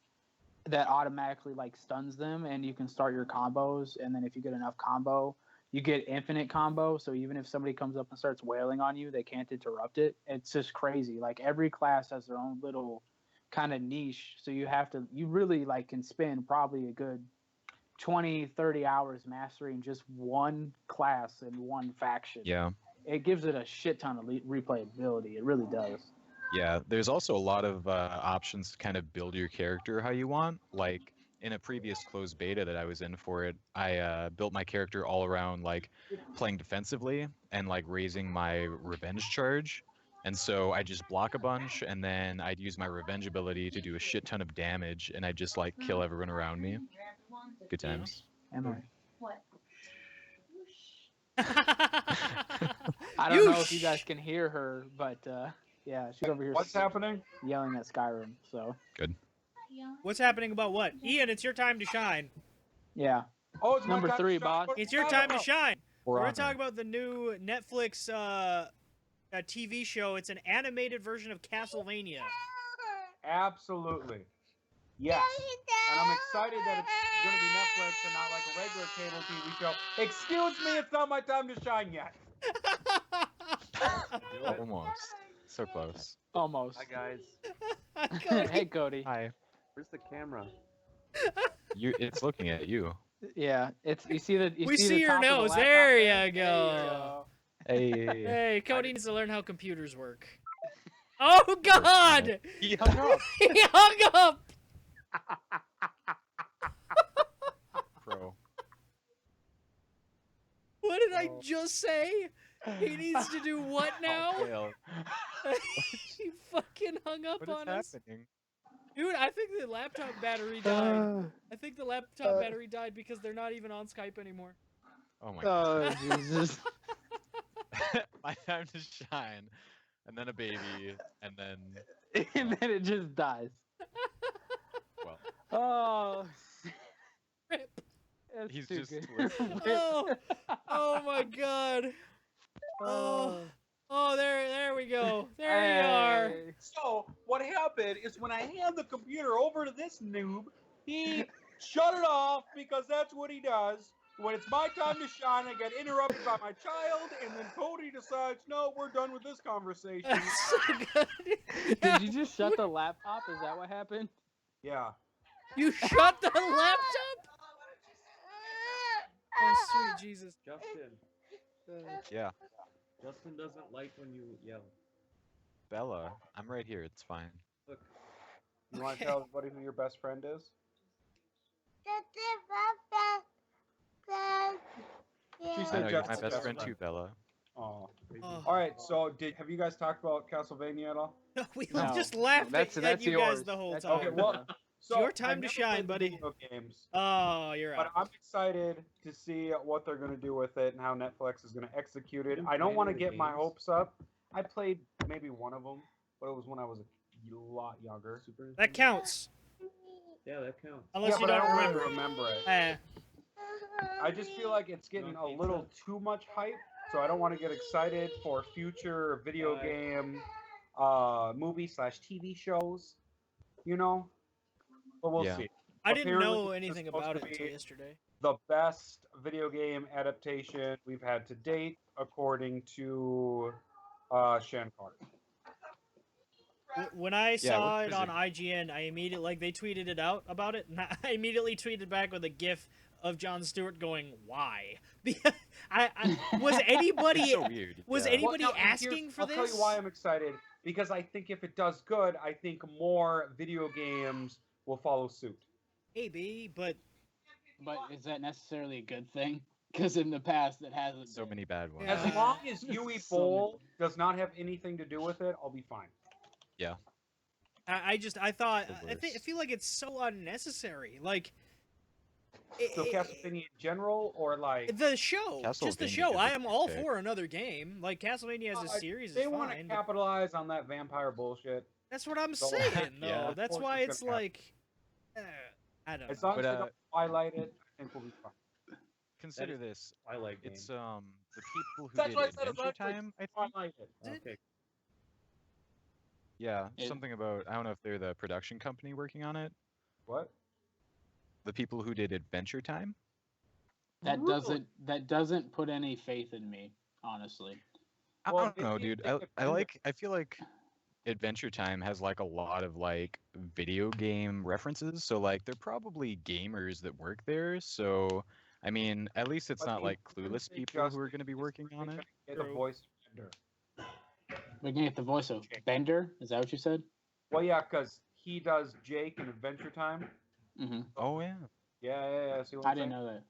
[SPEAKER 2] that automatically like stuns them, and you can start your combos. And then if you get enough combo, you get infinite combo. So even if somebody comes up and starts wailing on you, they can't interrupt it. It's just crazy. Like every class has their own little kind of niche, so you really like can spend probably a good 20-30 hours mastering just one class and one faction.
[SPEAKER 1] Yeah.
[SPEAKER 2] It gives it a shit ton of replayability. It really does.
[SPEAKER 1] Yeah, there's also a lot of options to kind of build your character how you want. Like in a previous closed beta that I was in for it, I built my character all around like playing defensively and like raising my revenge charge. And so I just block a bunch, and then I'd use my revenge ability to do a shit ton of damage, and I'd just like kill everyone around me. Good times.
[SPEAKER 2] Emily.
[SPEAKER 6] What?
[SPEAKER 2] I don't know if you guys can hear her, but yeah, she's over here
[SPEAKER 4] What's happening?
[SPEAKER 2] yelling at Skyrim. So
[SPEAKER 5] What's happening about what? Ian, it's your time to shine.
[SPEAKER 2] yeah,
[SPEAKER 4] Oh, it's my
[SPEAKER 2] Number
[SPEAKER 4] time to
[SPEAKER 2] 3,
[SPEAKER 4] shine.
[SPEAKER 2] boss.
[SPEAKER 4] What
[SPEAKER 5] It's
[SPEAKER 4] are you
[SPEAKER 5] your
[SPEAKER 4] talking
[SPEAKER 5] time to
[SPEAKER 4] about?
[SPEAKER 5] shine. We're
[SPEAKER 1] Honor.
[SPEAKER 5] gonna talk about the new Netflix TV show. It's an animated version of Castlevania.
[SPEAKER 4] Absolutely. Yes. And I'm excited that it's going to be Netflix and not like a regular cable TV show. Excuse me, it's not my time to shine yet.
[SPEAKER 1] Almost. So close.
[SPEAKER 2] almost.
[SPEAKER 3] Hi guys.
[SPEAKER 2] Hey, Cody.
[SPEAKER 1] Hi.
[SPEAKER 3] Where's the camera?
[SPEAKER 1] It's looking at you.
[SPEAKER 2] Yeah, it's you see the
[SPEAKER 5] We see
[SPEAKER 2] the
[SPEAKER 5] your
[SPEAKER 2] top of the
[SPEAKER 5] nose.
[SPEAKER 2] laptop
[SPEAKER 5] There
[SPEAKER 2] there?
[SPEAKER 5] you
[SPEAKER 2] There you
[SPEAKER 5] go.
[SPEAKER 1] Hey.
[SPEAKER 5] Hey, Cody needs to learn how computers work. Oh God!
[SPEAKER 2] He hung up.
[SPEAKER 5] He hung up.
[SPEAKER 1] Pro.
[SPEAKER 5] What did I just say? He needs to do what now?
[SPEAKER 1] Fail.
[SPEAKER 5] He fucking hung up
[SPEAKER 1] What is
[SPEAKER 5] on us.
[SPEAKER 1] happening?
[SPEAKER 5] Dude, I think the laptop battery died. I think the laptop battery died because they're not even on Skype anymore.
[SPEAKER 1] Oh my god.
[SPEAKER 2] Oh Jesus!
[SPEAKER 1] My time to shine. And then a baby. And then
[SPEAKER 2] And then it just dies.
[SPEAKER 1] well.
[SPEAKER 2] Oh,
[SPEAKER 5] Rip.
[SPEAKER 2] that's
[SPEAKER 1] He's
[SPEAKER 2] too
[SPEAKER 1] just
[SPEAKER 2] good.
[SPEAKER 1] twisted.
[SPEAKER 5] Oh my god. Oh, there we go. There you are.
[SPEAKER 2] Hey.
[SPEAKER 4] So, what happened is when I hand the computer over to this noob, he shut it off because that's what he does. When it's my time to shine, I get interrupted by my child, and then Cody decides, no, we're done with this conversation.
[SPEAKER 5] That's so good. Yeah,
[SPEAKER 2] Did you just shut the laptop? Is that what happened?
[SPEAKER 4] Yeah.
[SPEAKER 5] you shut the laptop? Oh, sweet Jesus.
[SPEAKER 3] Justin.
[SPEAKER 1] Yeah.
[SPEAKER 3] Justin doesn't like when you yell.
[SPEAKER 1] Bella, I'm right here. It's fine.
[SPEAKER 3] Look.
[SPEAKER 4] You want to tell everybody who your best friend is? She
[SPEAKER 1] I
[SPEAKER 4] said
[SPEAKER 1] know you're my
[SPEAKER 4] Jeff's
[SPEAKER 1] best friend too, Bella.
[SPEAKER 4] Oh.
[SPEAKER 5] Oh.
[SPEAKER 4] All right. So, have you guys talked about Castlevania at all?
[SPEAKER 5] We
[SPEAKER 2] No.
[SPEAKER 5] just laughed
[SPEAKER 2] That's
[SPEAKER 5] at
[SPEAKER 2] yours.
[SPEAKER 5] you guys the whole
[SPEAKER 2] That's
[SPEAKER 5] time.
[SPEAKER 4] Okay. Well, So
[SPEAKER 5] your
[SPEAKER 4] I've
[SPEAKER 5] time to
[SPEAKER 4] never
[SPEAKER 5] shine,
[SPEAKER 4] played the
[SPEAKER 5] buddy.
[SPEAKER 4] video games,
[SPEAKER 5] Oh, you're
[SPEAKER 4] but
[SPEAKER 5] out.
[SPEAKER 4] I'm excited to see what they're going to do with it and how Netflix is going to execute it.
[SPEAKER 3] didn't
[SPEAKER 4] I don't
[SPEAKER 3] play
[SPEAKER 4] want to
[SPEAKER 3] any of the
[SPEAKER 4] get my
[SPEAKER 3] games?
[SPEAKER 4] hopes up. I played maybe one of them, but it was when I was a lot younger.
[SPEAKER 3] Super
[SPEAKER 5] That
[SPEAKER 3] Nintendo?
[SPEAKER 5] counts.
[SPEAKER 3] Yeah, that counts.
[SPEAKER 5] Unless
[SPEAKER 4] yeah,
[SPEAKER 5] you
[SPEAKER 4] but I
[SPEAKER 5] don't
[SPEAKER 4] don't
[SPEAKER 5] remember.
[SPEAKER 4] really remember it.
[SPEAKER 5] Eh.
[SPEAKER 4] I just feel like it's getting a little too much hype, so I don't want to get excited for future video
[SPEAKER 3] Bye.
[SPEAKER 4] game, movie/TV shows. You know, but we'll
[SPEAKER 1] Yeah.
[SPEAKER 4] see.
[SPEAKER 5] I didn't
[SPEAKER 4] Apparently,
[SPEAKER 5] know
[SPEAKER 4] it's
[SPEAKER 5] anything
[SPEAKER 4] supposed
[SPEAKER 5] about
[SPEAKER 4] to
[SPEAKER 5] it until
[SPEAKER 4] be
[SPEAKER 5] yesterday.
[SPEAKER 4] the best video game adaptation we've had to date, according to Shankar.
[SPEAKER 5] When I
[SPEAKER 1] Yeah,
[SPEAKER 5] saw
[SPEAKER 1] what
[SPEAKER 5] it
[SPEAKER 1] is
[SPEAKER 5] on
[SPEAKER 1] it?
[SPEAKER 5] IGN, I immediately they tweeted it out about it, and I immediately tweeted back with a GIF of Jon Stewart going, "Why?" Because was anybody
[SPEAKER 1] It's so weird.
[SPEAKER 5] was
[SPEAKER 1] yeah.
[SPEAKER 5] anybody
[SPEAKER 4] Well, now, and
[SPEAKER 5] asking for
[SPEAKER 4] I'll
[SPEAKER 5] this?
[SPEAKER 4] tell you why I'm excited. Because I think if it does good, I think more video games will follow suit.
[SPEAKER 5] Maybe, but
[SPEAKER 6] But is that necessarily a good thing? Because in the past, it hasn't.
[SPEAKER 1] So
[SPEAKER 6] been.
[SPEAKER 1] many bad ones.
[SPEAKER 4] As
[SPEAKER 5] Yeah.
[SPEAKER 4] long as Yui
[SPEAKER 6] So
[SPEAKER 4] Bowl does not have anything to do with it, I'll be fine.
[SPEAKER 5] I thought
[SPEAKER 1] The
[SPEAKER 5] I
[SPEAKER 1] worst.
[SPEAKER 5] feel like it's so unnecessary. Like
[SPEAKER 4] So Castlevania in general, or like
[SPEAKER 5] the show, just the
[SPEAKER 1] Castlevania
[SPEAKER 5] show.
[SPEAKER 1] is
[SPEAKER 5] I
[SPEAKER 1] a
[SPEAKER 5] am all
[SPEAKER 1] pick.
[SPEAKER 5] for another game. Like Castlevania as a series
[SPEAKER 4] they
[SPEAKER 5] is
[SPEAKER 4] want to
[SPEAKER 5] fine. But
[SPEAKER 4] capitalize on that vampire bullshit.
[SPEAKER 5] that's what I'm
[SPEAKER 4] So,
[SPEAKER 5] saying, though.
[SPEAKER 1] yeah.
[SPEAKER 5] That's
[SPEAKER 4] Of course
[SPEAKER 5] why
[SPEAKER 4] it's
[SPEAKER 5] it's
[SPEAKER 4] gonna happen.
[SPEAKER 5] like, I don't
[SPEAKER 4] As
[SPEAKER 5] know.
[SPEAKER 4] long as
[SPEAKER 1] But,
[SPEAKER 4] they don't highlight it, I think we'll be fine.
[SPEAKER 1] Consider
[SPEAKER 3] is-
[SPEAKER 1] this.
[SPEAKER 3] Twilight game.
[SPEAKER 1] It's the people who
[SPEAKER 4] That's
[SPEAKER 1] did
[SPEAKER 4] why I said it's
[SPEAKER 1] Adventure
[SPEAKER 4] actually
[SPEAKER 1] Time. I think.
[SPEAKER 4] Highlight it.
[SPEAKER 3] Okay.
[SPEAKER 1] Yeah,
[SPEAKER 6] It-
[SPEAKER 1] something about I don't know if they're the production company working on it.
[SPEAKER 4] What?
[SPEAKER 1] The people who did Adventure Time.
[SPEAKER 6] That
[SPEAKER 4] Really?
[SPEAKER 6] doesn't put any faith in me, honestly.
[SPEAKER 1] I
[SPEAKER 4] Well,
[SPEAKER 1] don't
[SPEAKER 4] if
[SPEAKER 1] know,
[SPEAKER 4] you
[SPEAKER 1] dude.
[SPEAKER 4] think
[SPEAKER 1] I feel like Adventure Time has like a lot of like video game references. So like they're probably gamers that work there. So I mean, at least it's
[SPEAKER 4] But
[SPEAKER 1] not
[SPEAKER 4] the
[SPEAKER 1] like clueless
[SPEAKER 4] intrinsic
[SPEAKER 1] people who are
[SPEAKER 4] justice
[SPEAKER 1] going to be
[SPEAKER 4] is
[SPEAKER 1] working
[SPEAKER 4] we're
[SPEAKER 1] on
[SPEAKER 4] gonna
[SPEAKER 1] it.
[SPEAKER 4] get a
[SPEAKER 5] True.
[SPEAKER 4] voice render.
[SPEAKER 6] We can get the voice of Bender. Is that what you said?
[SPEAKER 4] Well, yeah, because he does Jake in Adventure Time.
[SPEAKER 6] Mm-hmm.
[SPEAKER 1] Oh yeah.
[SPEAKER 4] Yeah. See what
[SPEAKER 6] I
[SPEAKER 4] I'm
[SPEAKER 6] didn't
[SPEAKER 4] saying?
[SPEAKER 6] know that.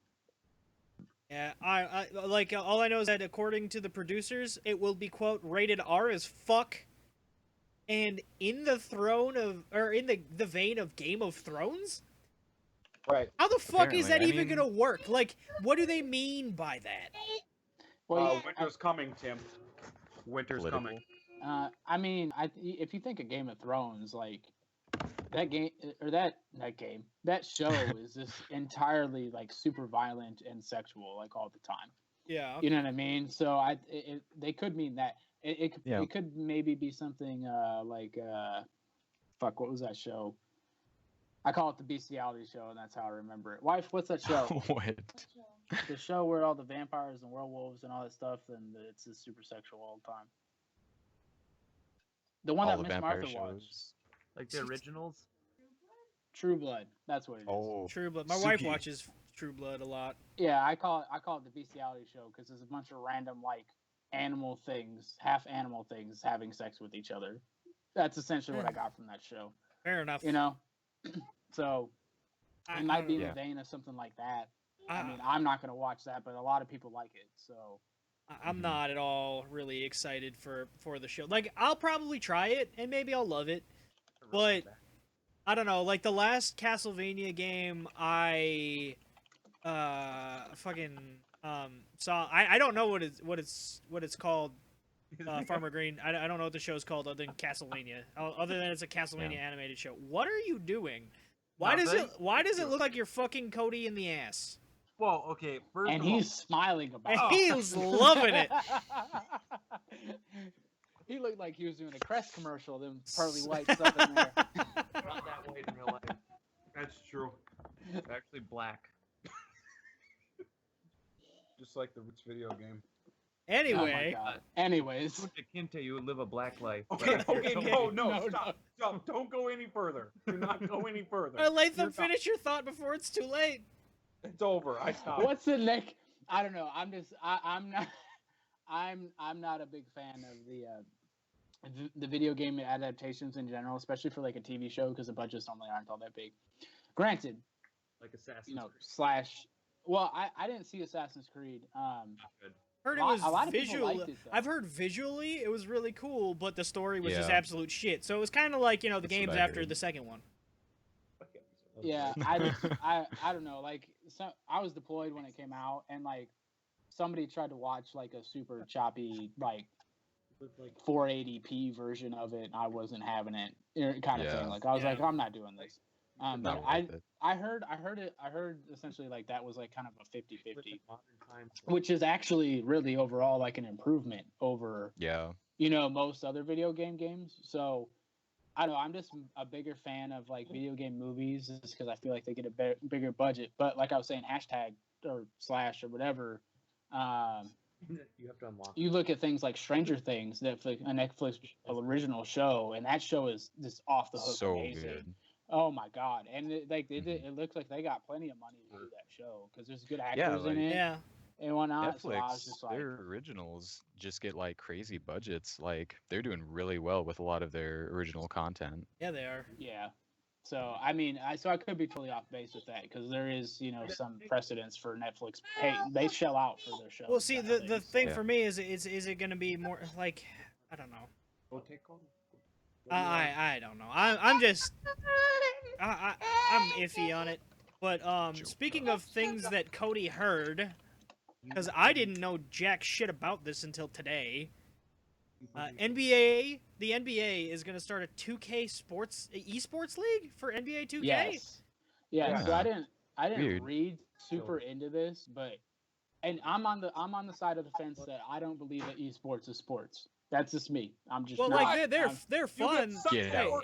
[SPEAKER 5] Yeah, I like all I know is that according to the producers, it will be quote rated R as fuck, and in the the vein of Game of Thrones.
[SPEAKER 4] Right.
[SPEAKER 5] How the fuck is
[SPEAKER 1] Apparently,
[SPEAKER 5] that
[SPEAKER 1] I
[SPEAKER 5] even
[SPEAKER 1] mean-
[SPEAKER 5] gonna work? Like, what do they mean by that?
[SPEAKER 6] Well, yeah,
[SPEAKER 4] Winter's coming, Tim. Winter's
[SPEAKER 1] Political.
[SPEAKER 4] coming.
[SPEAKER 6] I mean, if you think of Game of Thrones, like that game or that show is just entirely like super violent and sexual, like all the time.
[SPEAKER 5] Yeah.
[SPEAKER 6] You know what I mean? So they could mean that.
[SPEAKER 1] Yeah.
[SPEAKER 6] It could maybe be something like fuck, what was that show? I call it the bestiality show, and that's how I remember it. Wife, what's that show?
[SPEAKER 1] What?
[SPEAKER 6] The show where all the vampires and werewolves and all that stuff, and it's just super sexual all the time. The one
[SPEAKER 1] All
[SPEAKER 6] that
[SPEAKER 1] the
[SPEAKER 6] Miss
[SPEAKER 1] vampire
[SPEAKER 6] Martha watched.
[SPEAKER 1] shows.
[SPEAKER 3] Like the originals?
[SPEAKER 6] True Blood. That's what it is.
[SPEAKER 1] Oh.
[SPEAKER 5] True Blood. My wife
[SPEAKER 1] Suki.
[SPEAKER 5] watches True Blood a lot.
[SPEAKER 6] Yeah, I call it the bestiality show because there's a bunch of random like animal things, half animal things, having sex with each other. That's essentially what I got from that show.
[SPEAKER 5] Fair enough.
[SPEAKER 6] You know, so
[SPEAKER 5] I-
[SPEAKER 6] it might be in
[SPEAKER 1] Yeah.
[SPEAKER 6] the vein of something like that.
[SPEAKER 5] I,
[SPEAKER 6] I mean, I'm not gonna watch that, but a lot of people like it. So
[SPEAKER 5] I'm
[SPEAKER 1] Mhm.
[SPEAKER 5] not at all really excited for the show. Like, I'll probably try it and maybe I'll love it. But I don't know. Like the last Castlevania game, I fucking saw. I don't know what it's called. Farmer Green. I don't know what the show's called other than Castlevania. Other than it's a Castlevania animated show. What are you doing? Why does it look like you're fucking Cody in the ass?
[SPEAKER 4] Well, okay. First
[SPEAKER 6] and
[SPEAKER 4] of all,
[SPEAKER 6] he's smiling about
[SPEAKER 5] And
[SPEAKER 6] it.
[SPEAKER 5] he's loving it.
[SPEAKER 6] He looked like he was doing a Crest commercial. Them pearly white stuff in there.
[SPEAKER 3] Not that white in real life.
[SPEAKER 4] that's true.
[SPEAKER 3] It's actually black.
[SPEAKER 4] Just like the Roots video game.
[SPEAKER 6] Oh my
[SPEAKER 5] Anyway,
[SPEAKER 6] God. Anyways,
[SPEAKER 3] Kunta Kinte, you live a black life.
[SPEAKER 4] Okay,
[SPEAKER 3] but-
[SPEAKER 4] okay,
[SPEAKER 6] No,
[SPEAKER 4] no, stop. Don't go any further. Do not go any further.
[SPEAKER 5] Latham,
[SPEAKER 4] You're not-
[SPEAKER 5] finish your thought before it's too late.
[SPEAKER 4] It's over. I stopped.
[SPEAKER 6] what's the next? I don't know. I'm not. I'm not a big fan of the video game adaptations in general, especially for like a TV show because the budgets normally aren't all that big. Granted,
[SPEAKER 3] Like Assassin's
[SPEAKER 6] you know,
[SPEAKER 3] Creed.
[SPEAKER 6] slash. Well, I didn't see Assassin's Creed.
[SPEAKER 3] Not good.
[SPEAKER 5] Heard it
[SPEAKER 6] A lot-
[SPEAKER 5] was
[SPEAKER 6] a lot of people
[SPEAKER 5] visual.
[SPEAKER 6] liked it, though.
[SPEAKER 5] I've heard visually it was really cool, but the story was just
[SPEAKER 1] Yeah.
[SPEAKER 5] absolute shit. So it was kind of like the
[SPEAKER 1] That's what
[SPEAKER 5] games
[SPEAKER 1] I
[SPEAKER 5] after
[SPEAKER 1] heard.
[SPEAKER 5] the second one.
[SPEAKER 6] Yeah, I don't know. Like, I was deployed when it came out, and like somebody tried to watch like a super choppy like
[SPEAKER 3] With, like,
[SPEAKER 6] 480p version of it, and I wasn't having it, kind of
[SPEAKER 1] Yeah.
[SPEAKER 6] thing. Like I was
[SPEAKER 5] Yeah.
[SPEAKER 6] like, I'm not doing this. But
[SPEAKER 1] Not
[SPEAKER 6] I
[SPEAKER 1] worth it.
[SPEAKER 6] I heard essentially like that was like kind of a 50-50,
[SPEAKER 3] with the modern times.
[SPEAKER 6] which is actually really overall like an improvement over
[SPEAKER 1] Yeah.
[SPEAKER 6] most other video games. So I don't know. I'm just a bigger fan of like video game movies just because I feel like they get a bigger budget. But like I was saying, hashtag or slash or whatever.
[SPEAKER 3] You have to unlock.
[SPEAKER 6] You look at things like Stranger Things, Netflix, a Netflix original show, and that show is just off the hook
[SPEAKER 1] So
[SPEAKER 6] amazing.
[SPEAKER 1] good.
[SPEAKER 6] Oh my god! And
[SPEAKER 1] Mhm.
[SPEAKER 6] it looks like they got plenty of money to do that show because there's good actors
[SPEAKER 1] Yeah,
[SPEAKER 6] in
[SPEAKER 1] like-
[SPEAKER 6] it
[SPEAKER 5] Yeah.
[SPEAKER 6] and whatnot. So I was
[SPEAKER 1] Netflix,
[SPEAKER 6] just like,
[SPEAKER 1] their originals just get like crazy budgets. Like they're doing really well with a lot of their original content.
[SPEAKER 5] Yeah, they are.
[SPEAKER 6] yeah. So I mean, I could be totally off base with that because there is some precedence for Netflix. Hey, they shell out for their shows.
[SPEAKER 5] Well, see,
[SPEAKER 6] kind
[SPEAKER 5] the
[SPEAKER 6] of
[SPEAKER 5] the
[SPEAKER 6] thing.
[SPEAKER 5] thing
[SPEAKER 1] Yeah.
[SPEAKER 5] for me is it going to be more like I don't know.
[SPEAKER 3] Go take on.
[SPEAKER 5] I don't know. I'm just I'm iffy on it. But speaking of things that Cody heard, because I didn't know jack shit about this until today. NBA, the NBA is going to start a 2K esports league for NBA 2K.
[SPEAKER 6] Yes. Yeah. So
[SPEAKER 1] Yeah.
[SPEAKER 6] I didn't
[SPEAKER 1] Weird.
[SPEAKER 6] read super into this, but I'm on the side of the fence that I don't believe that esports is sports. That's just me. I'm just
[SPEAKER 5] Well,
[SPEAKER 6] not,
[SPEAKER 5] like they're
[SPEAKER 6] I'm-
[SPEAKER 5] fun.
[SPEAKER 1] Get it out.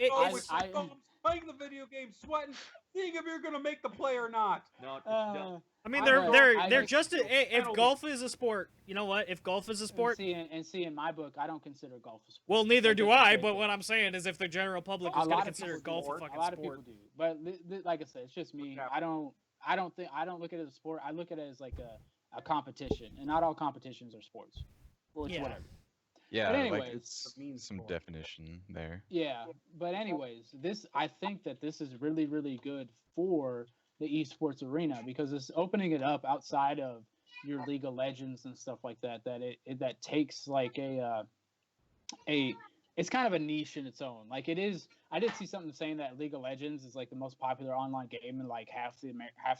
[SPEAKER 6] I-
[SPEAKER 4] playing the video game, sweating, seeing if you're gonna make the play or not.
[SPEAKER 3] No,
[SPEAKER 6] uh,
[SPEAKER 5] I mean,
[SPEAKER 6] I
[SPEAKER 5] they're
[SPEAKER 6] know,
[SPEAKER 5] they're
[SPEAKER 6] I
[SPEAKER 5] they're
[SPEAKER 6] just-
[SPEAKER 5] just if
[SPEAKER 4] penalty.
[SPEAKER 5] golf is a sport, you know what? If golf is a sport,
[SPEAKER 6] and see, in my book, I don't consider golf a sport.
[SPEAKER 5] well, neither do
[SPEAKER 6] just
[SPEAKER 5] I.
[SPEAKER 6] take
[SPEAKER 5] But
[SPEAKER 6] it.
[SPEAKER 5] what I'm saying is, if the general public
[SPEAKER 6] A
[SPEAKER 5] is going
[SPEAKER 6] lot
[SPEAKER 5] to
[SPEAKER 6] of
[SPEAKER 5] consider
[SPEAKER 6] people
[SPEAKER 5] golf
[SPEAKER 6] do.
[SPEAKER 5] a fucking
[SPEAKER 6] A lot
[SPEAKER 5] sport,
[SPEAKER 6] of people do, but like I said, it's just me.
[SPEAKER 4] Yeah.
[SPEAKER 6] I don't look at it as a sport. I look at it as like a competition, and not all competitions are sports. Which
[SPEAKER 5] Yeah.
[SPEAKER 6] whatever.
[SPEAKER 1] Yeah,
[SPEAKER 6] anyways,
[SPEAKER 1] like it's
[SPEAKER 4] the mean
[SPEAKER 1] some
[SPEAKER 4] sport.
[SPEAKER 1] definition there.
[SPEAKER 6] Yeah, but anyways, I think that this is really, really good for the esports arena because it's opening it up outside of your League of Legends and stuff like that. That takes like it's kind of a niche in its own. Like it is. I did see something saying that League of Legends is like the most popular online game in like half the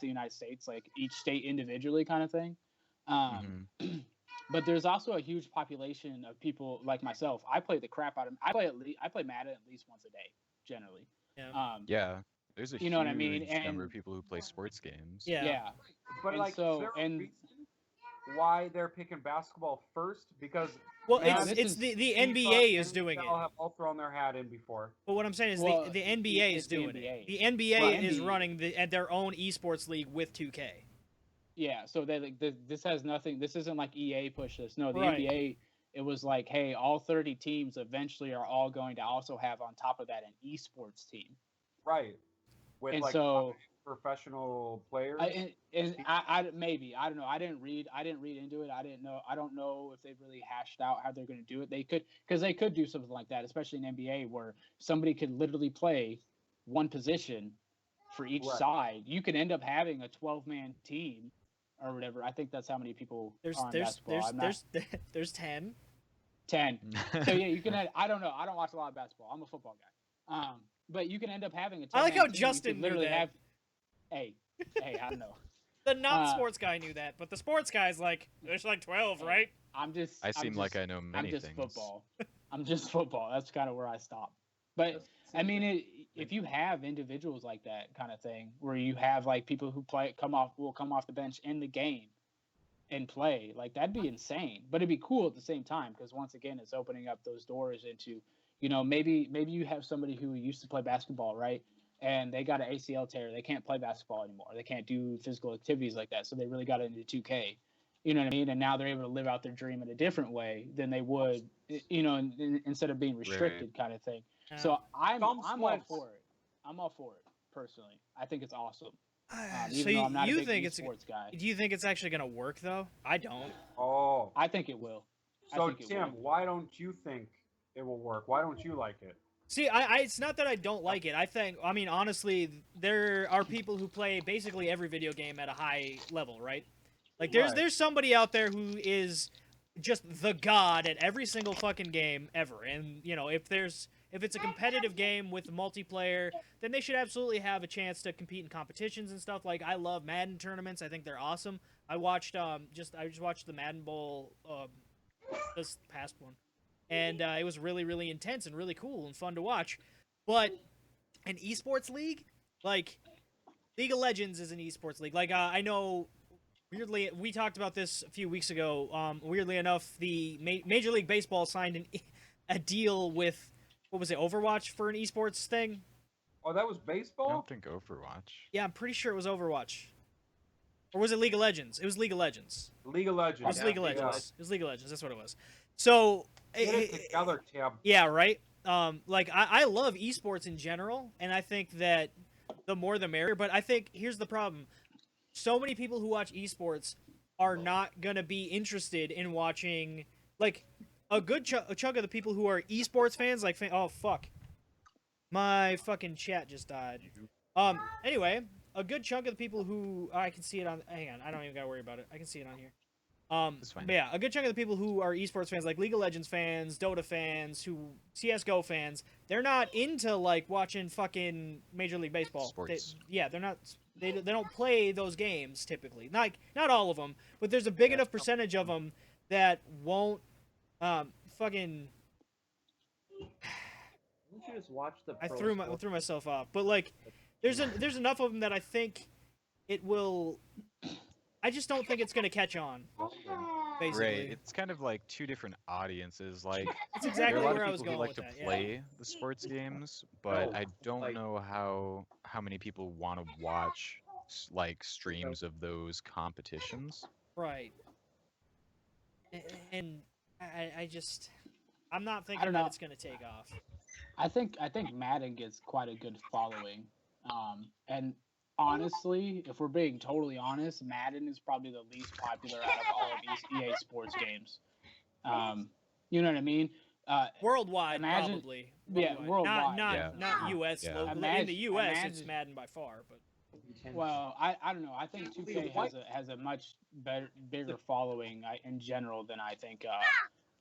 [SPEAKER 6] United States, like each state individually, kind of thing.
[SPEAKER 1] Mhm.
[SPEAKER 6] But there's also a huge population of people like myself. I play the crap out of. I play Madden at least once a day, generally.
[SPEAKER 5] Yeah.
[SPEAKER 1] Yeah, there's a
[SPEAKER 6] You know what I mean?
[SPEAKER 1] huge number of
[SPEAKER 6] And-
[SPEAKER 1] people who play sports games.
[SPEAKER 5] Yeah.
[SPEAKER 6] Yeah.
[SPEAKER 4] But
[SPEAKER 6] And
[SPEAKER 4] like,
[SPEAKER 6] so-
[SPEAKER 4] is there a
[SPEAKER 6] and-
[SPEAKER 4] reason why they're picking basketball first? Because
[SPEAKER 5] Well,
[SPEAKER 6] Yeah,
[SPEAKER 5] it's
[SPEAKER 6] this
[SPEAKER 5] it's
[SPEAKER 6] is-
[SPEAKER 5] the
[SPEAKER 4] FIFA
[SPEAKER 5] NBA is
[SPEAKER 4] and
[SPEAKER 5] doing it.
[SPEAKER 4] NFL have all thrown their hat in before.
[SPEAKER 5] But what I'm saying is
[SPEAKER 6] Well,
[SPEAKER 5] the NBA
[SPEAKER 6] it's
[SPEAKER 5] is
[SPEAKER 6] the
[SPEAKER 5] doing
[SPEAKER 6] NBA.
[SPEAKER 5] it. The NBA
[SPEAKER 6] Well,
[SPEAKER 5] is
[SPEAKER 6] NBA
[SPEAKER 5] running at their own esports league with 2K.
[SPEAKER 6] Yeah. So they like this has nothing. This isn't like EA push this. No, the
[SPEAKER 5] Right.
[SPEAKER 6] NBA. It was like, hey, all 30 teams eventually are all going to also have on top of that an esports team.
[SPEAKER 4] Right. With
[SPEAKER 6] And
[SPEAKER 4] like
[SPEAKER 6] so
[SPEAKER 4] professional players.
[SPEAKER 6] I maybe I don't know. I didn't read into it. I don't know if they've really hashed out how they're going to do it. They could do something like that, especially in NBA where somebody could literally play one position for each
[SPEAKER 4] Right.
[SPEAKER 6] side. You could end up having a 12-man team or whatever. I think that's how many people
[SPEAKER 5] There's
[SPEAKER 6] are in
[SPEAKER 5] there's
[SPEAKER 6] basketball.
[SPEAKER 5] there's
[SPEAKER 6] I'm not
[SPEAKER 5] there's 10.
[SPEAKER 6] 10. So yeah, you can. I don't know. I don't watch a lot of basketball. I'm a football guy. But you can end up having a.
[SPEAKER 5] I like
[SPEAKER 6] 10-man
[SPEAKER 5] how
[SPEAKER 6] team. You
[SPEAKER 5] Justin
[SPEAKER 6] could
[SPEAKER 5] knew
[SPEAKER 6] literally
[SPEAKER 5] that.
[SPEAKER 6] have. Hey, I don't know.
[SPEAKER 5] The not
[SPEAKER 6] Uh,
[SPEAKER 5] sports guy knew that, but the sports guy's like, there's like 12, right?
[SPEAKER 6] I'm just.
[SPEAKER 1] I
[SPEAKER 6] I'm
[SPEAKER 1] seem like
[SPEAKER 6] just-
[SPEAKER 1] I know
[SPEAKER 6] I'm
[SPEAKER 1] many
[SPEAKER 6] just
[SPEAKER 1] things.
[SPEAKER 6] football. I'm just football. That's kind of where I stop. But I mean, if you have individuals like that kind of thing, where you have like people who will come off the bench in the game and play, like that'd be insane. But it'd be cool at the same time because once again, it's opening up those doors into, maybe you have somebody who used to play basketball, right? And they got an ACL tear. They can't play basketball anymore. They can't do physical activities like that. So they really got into 2K. You know what I mean? And now they're able to live out their dream in a different way than they would, instead of being restricted, kind of thing. So I'm
[SPEAKER 4] Some
[SPEAKER 6] all
[SPEAKER 4] splits.
[SPEAKER 6] for it. I'm all for it personally. I think it's awesome.
[SPEAKER 5] So
[SPEAKER 6] Even though I'm not a
[SPEAKER 5] you
[SPEAKER 6] big
[SPEAKER 5] think it's
[SPEAKER 6] esports guy,
[SPEAKER 5] do you think it's actually gonna work though? I don't.
[SPEAKER 4] Oh.
[SPEAKER 6] I think it will. I
[SPEAKER 4] So
[SPEAKER 6] think it
[SPEAKER 4] Tim,
[SPEAKER 6] will.
[SPEAKER 4] why don't you think it will work? Why don't you like it?
[SPEAKER 5] See, it's not that I don't like it. I mean, honestly, there are people who play basically every video game at a high level, right? Like,
[SPEAKER 4] Right.
[SPEAKER 5] there's somebody out there who is just the god at every single fucking game ever. And, if if it's a competitive game with multiplayer, then they should absolutely have a chance to compete in competitions and stuff. Like I love Madden tournaments. I think they're awesome. I just watched the Madden Bowl this past one, and it was really really intense and really cool and fun to watch. But an esports league, like League of Legends, is an esports league. Like I know. Weirdly, we talked about this a few weeks ago. Weirdly enough, the Major League Baseball signed a deal with, what was it, Overwatch for an esports thing?
[SPEAKER 4] Oh, that was
[SPEAKER 1] I
[SPEAKER 4] baseball?
[SPEAKER 1] don't think Overwatch.
[SPEAKER 5] Yeah, I'm pretty sure it was Overwatch. Or was it League of Legends? It was League of Legends.
[SPEAKER 4] League of
[SPEAKER 5] It
[SPEAKER 4] Legends.
[SPEAKER 5] was League of
[SPEAKER 3] Yeah.
[SPEAKER 5] Legends. It was League of Legends. That's what it was. So,
[SPEAKER 4] Get it together, Tim.
[SPEAKER 5] yeah, right? Like, I love esports in general, and I think that the more the merrier, but I think here's the problem. So many people who watch esports are not going to be interested in watching, like, a good chunk of the people who are esports fans, like, oh, fuck. My fucking chat just died. Anyway, a good chunk of the people who, I can see it on, hang on, I don't even gotta worry about it. I can see it on here.
[SPEAKER 1] It's fine.
[SPEAKER 5] But yeah, a good chunk of the people who are esports fans, like League of Legends fans, Dota fans, CS:GO fans, they're not into like watching fucking Major League Baseball.
[SPEAKER 1] Sports.
[SPEAKER 5] They're not. They don't play those games typically. Not all of them, but there's a big enough percentage of them that won't fucking.
[SPEAKER 3] Why don't you just watch the?
[SPEAKER 5] I
[SPEAKER 3] pro
[SPEAKER 5] threw
[SPEAKER 3] sport?
[SPEAKER 5] threw myself off, but like, there's enough of them that I think it will. I just don't think it's gonna catch on. Basically,
[SPEAKER 1] Right. It's kind of like two different audiences. Like
[SPEAKER 5] that's
[SPEAKER 1] there
[SPEAKER 5] exactly
[SPEAKER 1] are a lot
[SPEAKER 5] where I
[SPEAKER 1] of
[SPEAKER 5] was
[SPEAKER 1] people
[SPEAKER 5] going
[SPEAKER 1] who like
[SPEAKER 5] with
[SPEAKER 1] to
[SPEAKER 5] that.
[SPEAKER 1] play the sports games, but
[SPEAKER 3] No,
[SPEAKER 1] I don't
[SPEAKER 3] like-
[SPEAKER 1] know how many people want to watch like streams of those competitions.
[SPEAKER 5] Yeah, right. And I just, I'm not thinking
[SPEAKER 6] know.
[SPEAKER 5] that it's gonna take off.
[SPEAKER 6] I think Madden gets quite a good following, and honestly, if we're being totally honest, Madden is probably the least popular out of all of these EA Sports games. You know what I mean?
[SPEAKER 5] Worldwide,
[SPEAKER 6] Imagine-
[SPEAKER 5] probably.
[SPEAKER 6] yeah, worldwide.
[SPEAKER 5] Not
[SPEAKER 1] Yeah.
[SPEAKER 5] not US.
[SPEAKER 1] Yeah.
[SPEAKER 5] Locally. In
[SPEAKER 6] Imagine-
[SPEAKER 5] the US, it's
[SPEAKER 6] imagine-
[SPEAKER 5] Madden by far. But
[SPEAKER 6] Well, I don't know. I think 2K
[SPEAKER 3] What?
[SPEAKER 6] has a much bigger following in general than I think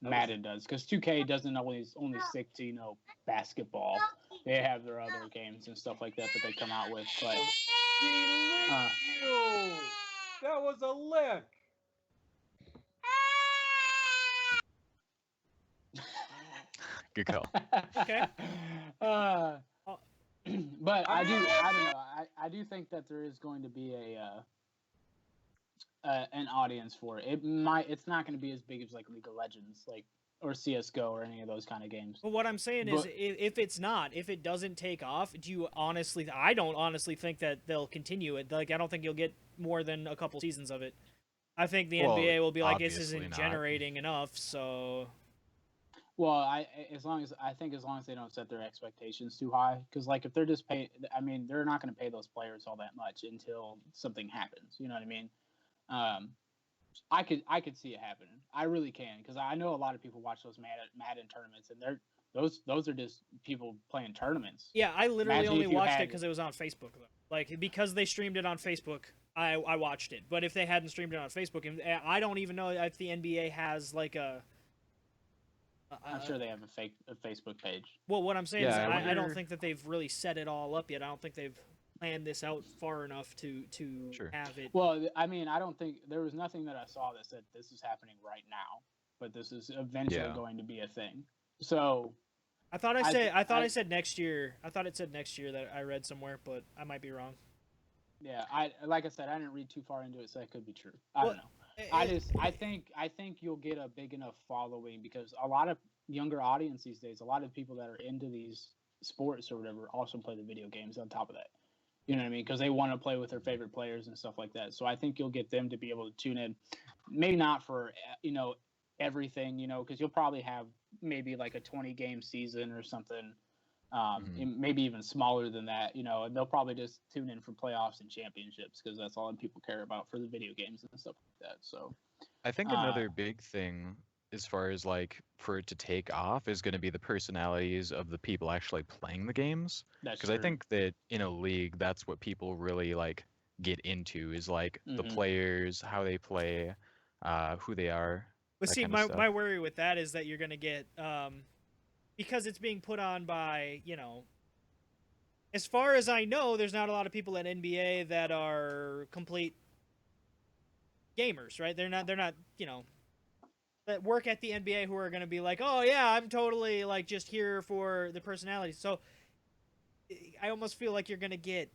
[SPEAKER 6] Madden does, because 2K doesn't only stick to basketball. They have their other games and stuff like that they come out with. But
[SPEAKER 4] She licked
[SPEAKER 6] Uh.
[SPEAKER 4] you. That was a lick.
[SPEAKER 1] Good call.
[SPEAKER 5] Okay.
[SPEAKER 6] uh,
[SPEAKER 5] Oh.
[SPEAKER 6] but I don't know. I do think that there is going to be an audience for it. It's not going to be as big as like League of Legends, or CS:GO or any of those kind of games.
[SPEAKER 5] But what I'm saying is,
[SPEAKER 6] But-
[SPEAKER 5] if it doesn't take off, I don't honestly think that they'll continue it. Like, I don't think you'll get more than a couple seasons of it. I think the
[SPEAKER 1] Well,
[SPEAKER 5] NBA will be like, this
[SPEAKER 1] obviously
[SPEAKER 5] isn't
[SPEAKER 1] not.
[SPEAKER 5] generating enough, so.
[SPEAKER 6] Well, as long as they don't set their expectations too high, because like if they're just paying, I mean, they're not going to pay those players all that much until something happens. You know what I mean? I could see it happening. I really can, because I know a lot of people watch those Madden tournaments, and those are just people playing tournaments.
[SPEAKER 5] Yeah, I literally
[SPEAKER 6] Imagine
[SPEAKER 5] only
[SPEAKER 6] if you
[SPEAKER 5] watched it
[SPEAKER 6] had-
[SPEAKER 5] because it was on Facebook. Though. Like, because they streamed it on Facebook, I watched it. But if they hadn't streamed it on Facebook, and I don't even know if the NBA has like a.
[SPEAKER 6] I'm sure they have a Facebook page.
[SPEAKER 5] Well, what I'm saying is,
[SPEAKER 1] Yeah, I
[SPEAKER 5] I don't
[SPEAKER 1] wonder-
[SPEAKER 5] think that they've really set it all up yet. I don't think they've planned this out far enough to
[SPEAKER 1] Sure.
[SPEAKER 5] have it.
[SPEAKER 6] Well, I mean, I don't think there was nothing that I saw that said this is happening right now, but this is eventually
[SPEAKER 1] Yeah.
[SPEAKER 6] going to be a thing. So
[SPEAKER 5] I thought
[SPEAKER 6] I-
[SPEAKER 5] I said next year. I thought it said next year that I read somewhere, but I might be wrong.
[SPEAKER 6] yeah, like I said, I didn't read too far into it, so that could be true. I
[SPEAKER 5] Well,
[SPEAKER 6] don't know. I think you'll get a big enough following, because a lot of younger audience these days, a lot of people that are into these sports or whatever also play the video games on top of that. You know what I mean? Because they want to play with their favorite players and stuff like that. So I think you'll get them to be able to tune in. Maybe not for everything, because you'll probably have maybe like a 20-game season or something. Maybe even smaller than that, and they'll probably just tune in for playoffs and championships, because that's all that people care about for the video games and stuff like that. So
[SPEAKER 1] I think another big thing as far as like for it to take off is going to be the personalities of the people actually playing the games.
[SPEAKER 6] that's
[SPEAKER 1] Because I
[SPEAKER 6] true.
[SPEAKER 1] think that in a league, that's what people really like get into is like the
[SPEAKER 6] Mhm.
[SPEAKER 1] players, how they play, who they are.
[SPEAKER 5] But
[SPEAKER 1] that
[SPEAKER 5] see,
[SPEAKER 1] kinda
[SPEAKER 5] my
[SPEAKER 1] stuff.
[SPEAKER 5] worry with that is that you're gonna get because it's being put on by, as far as I know, there's not a lot of people at NBA that are complete gamers, right? They're not, that work at the NBA who are going to be like, oh yeah, I'm totally like just here for the personality. So I almost feel like you're going to get,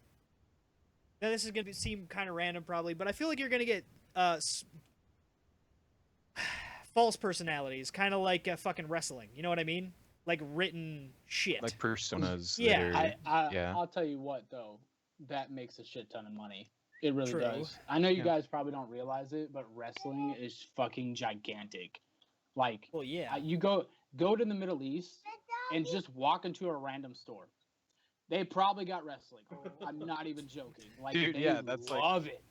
[SPEAKER 5] now this is going to seem kind of random probably, but I feel like you're going to get false personalities, kind of like fucking wrestling. You know what I mean? Like written shit.
[SPEAKER 1] Like personas.
[SPEAKER 5] Yeah,
[SPEAKER 1] that are- yeah.
[SPEAKER 6] I'll tell you what though, that makes a shit ton of money. It really
[SPEAKER 5] True.
[SPEAKER 6] does. I know you
[SPEAKER 3] Yeah.
[SPEAKER 6] guys probably don't realize it, but wrestling is fucking gigantic. Like,
[SPEAKER 5] Well, yeah.
[SPEAKER 6] you go to the Middle East and just walk into a random store. They probably got wrestling. I'm not even joking. Like,
[SPEAKER 1] Dude,
[SPEAKER 6] they
[SPEAKER 1] yeah, that's like-
[SPEAKER 6] love it.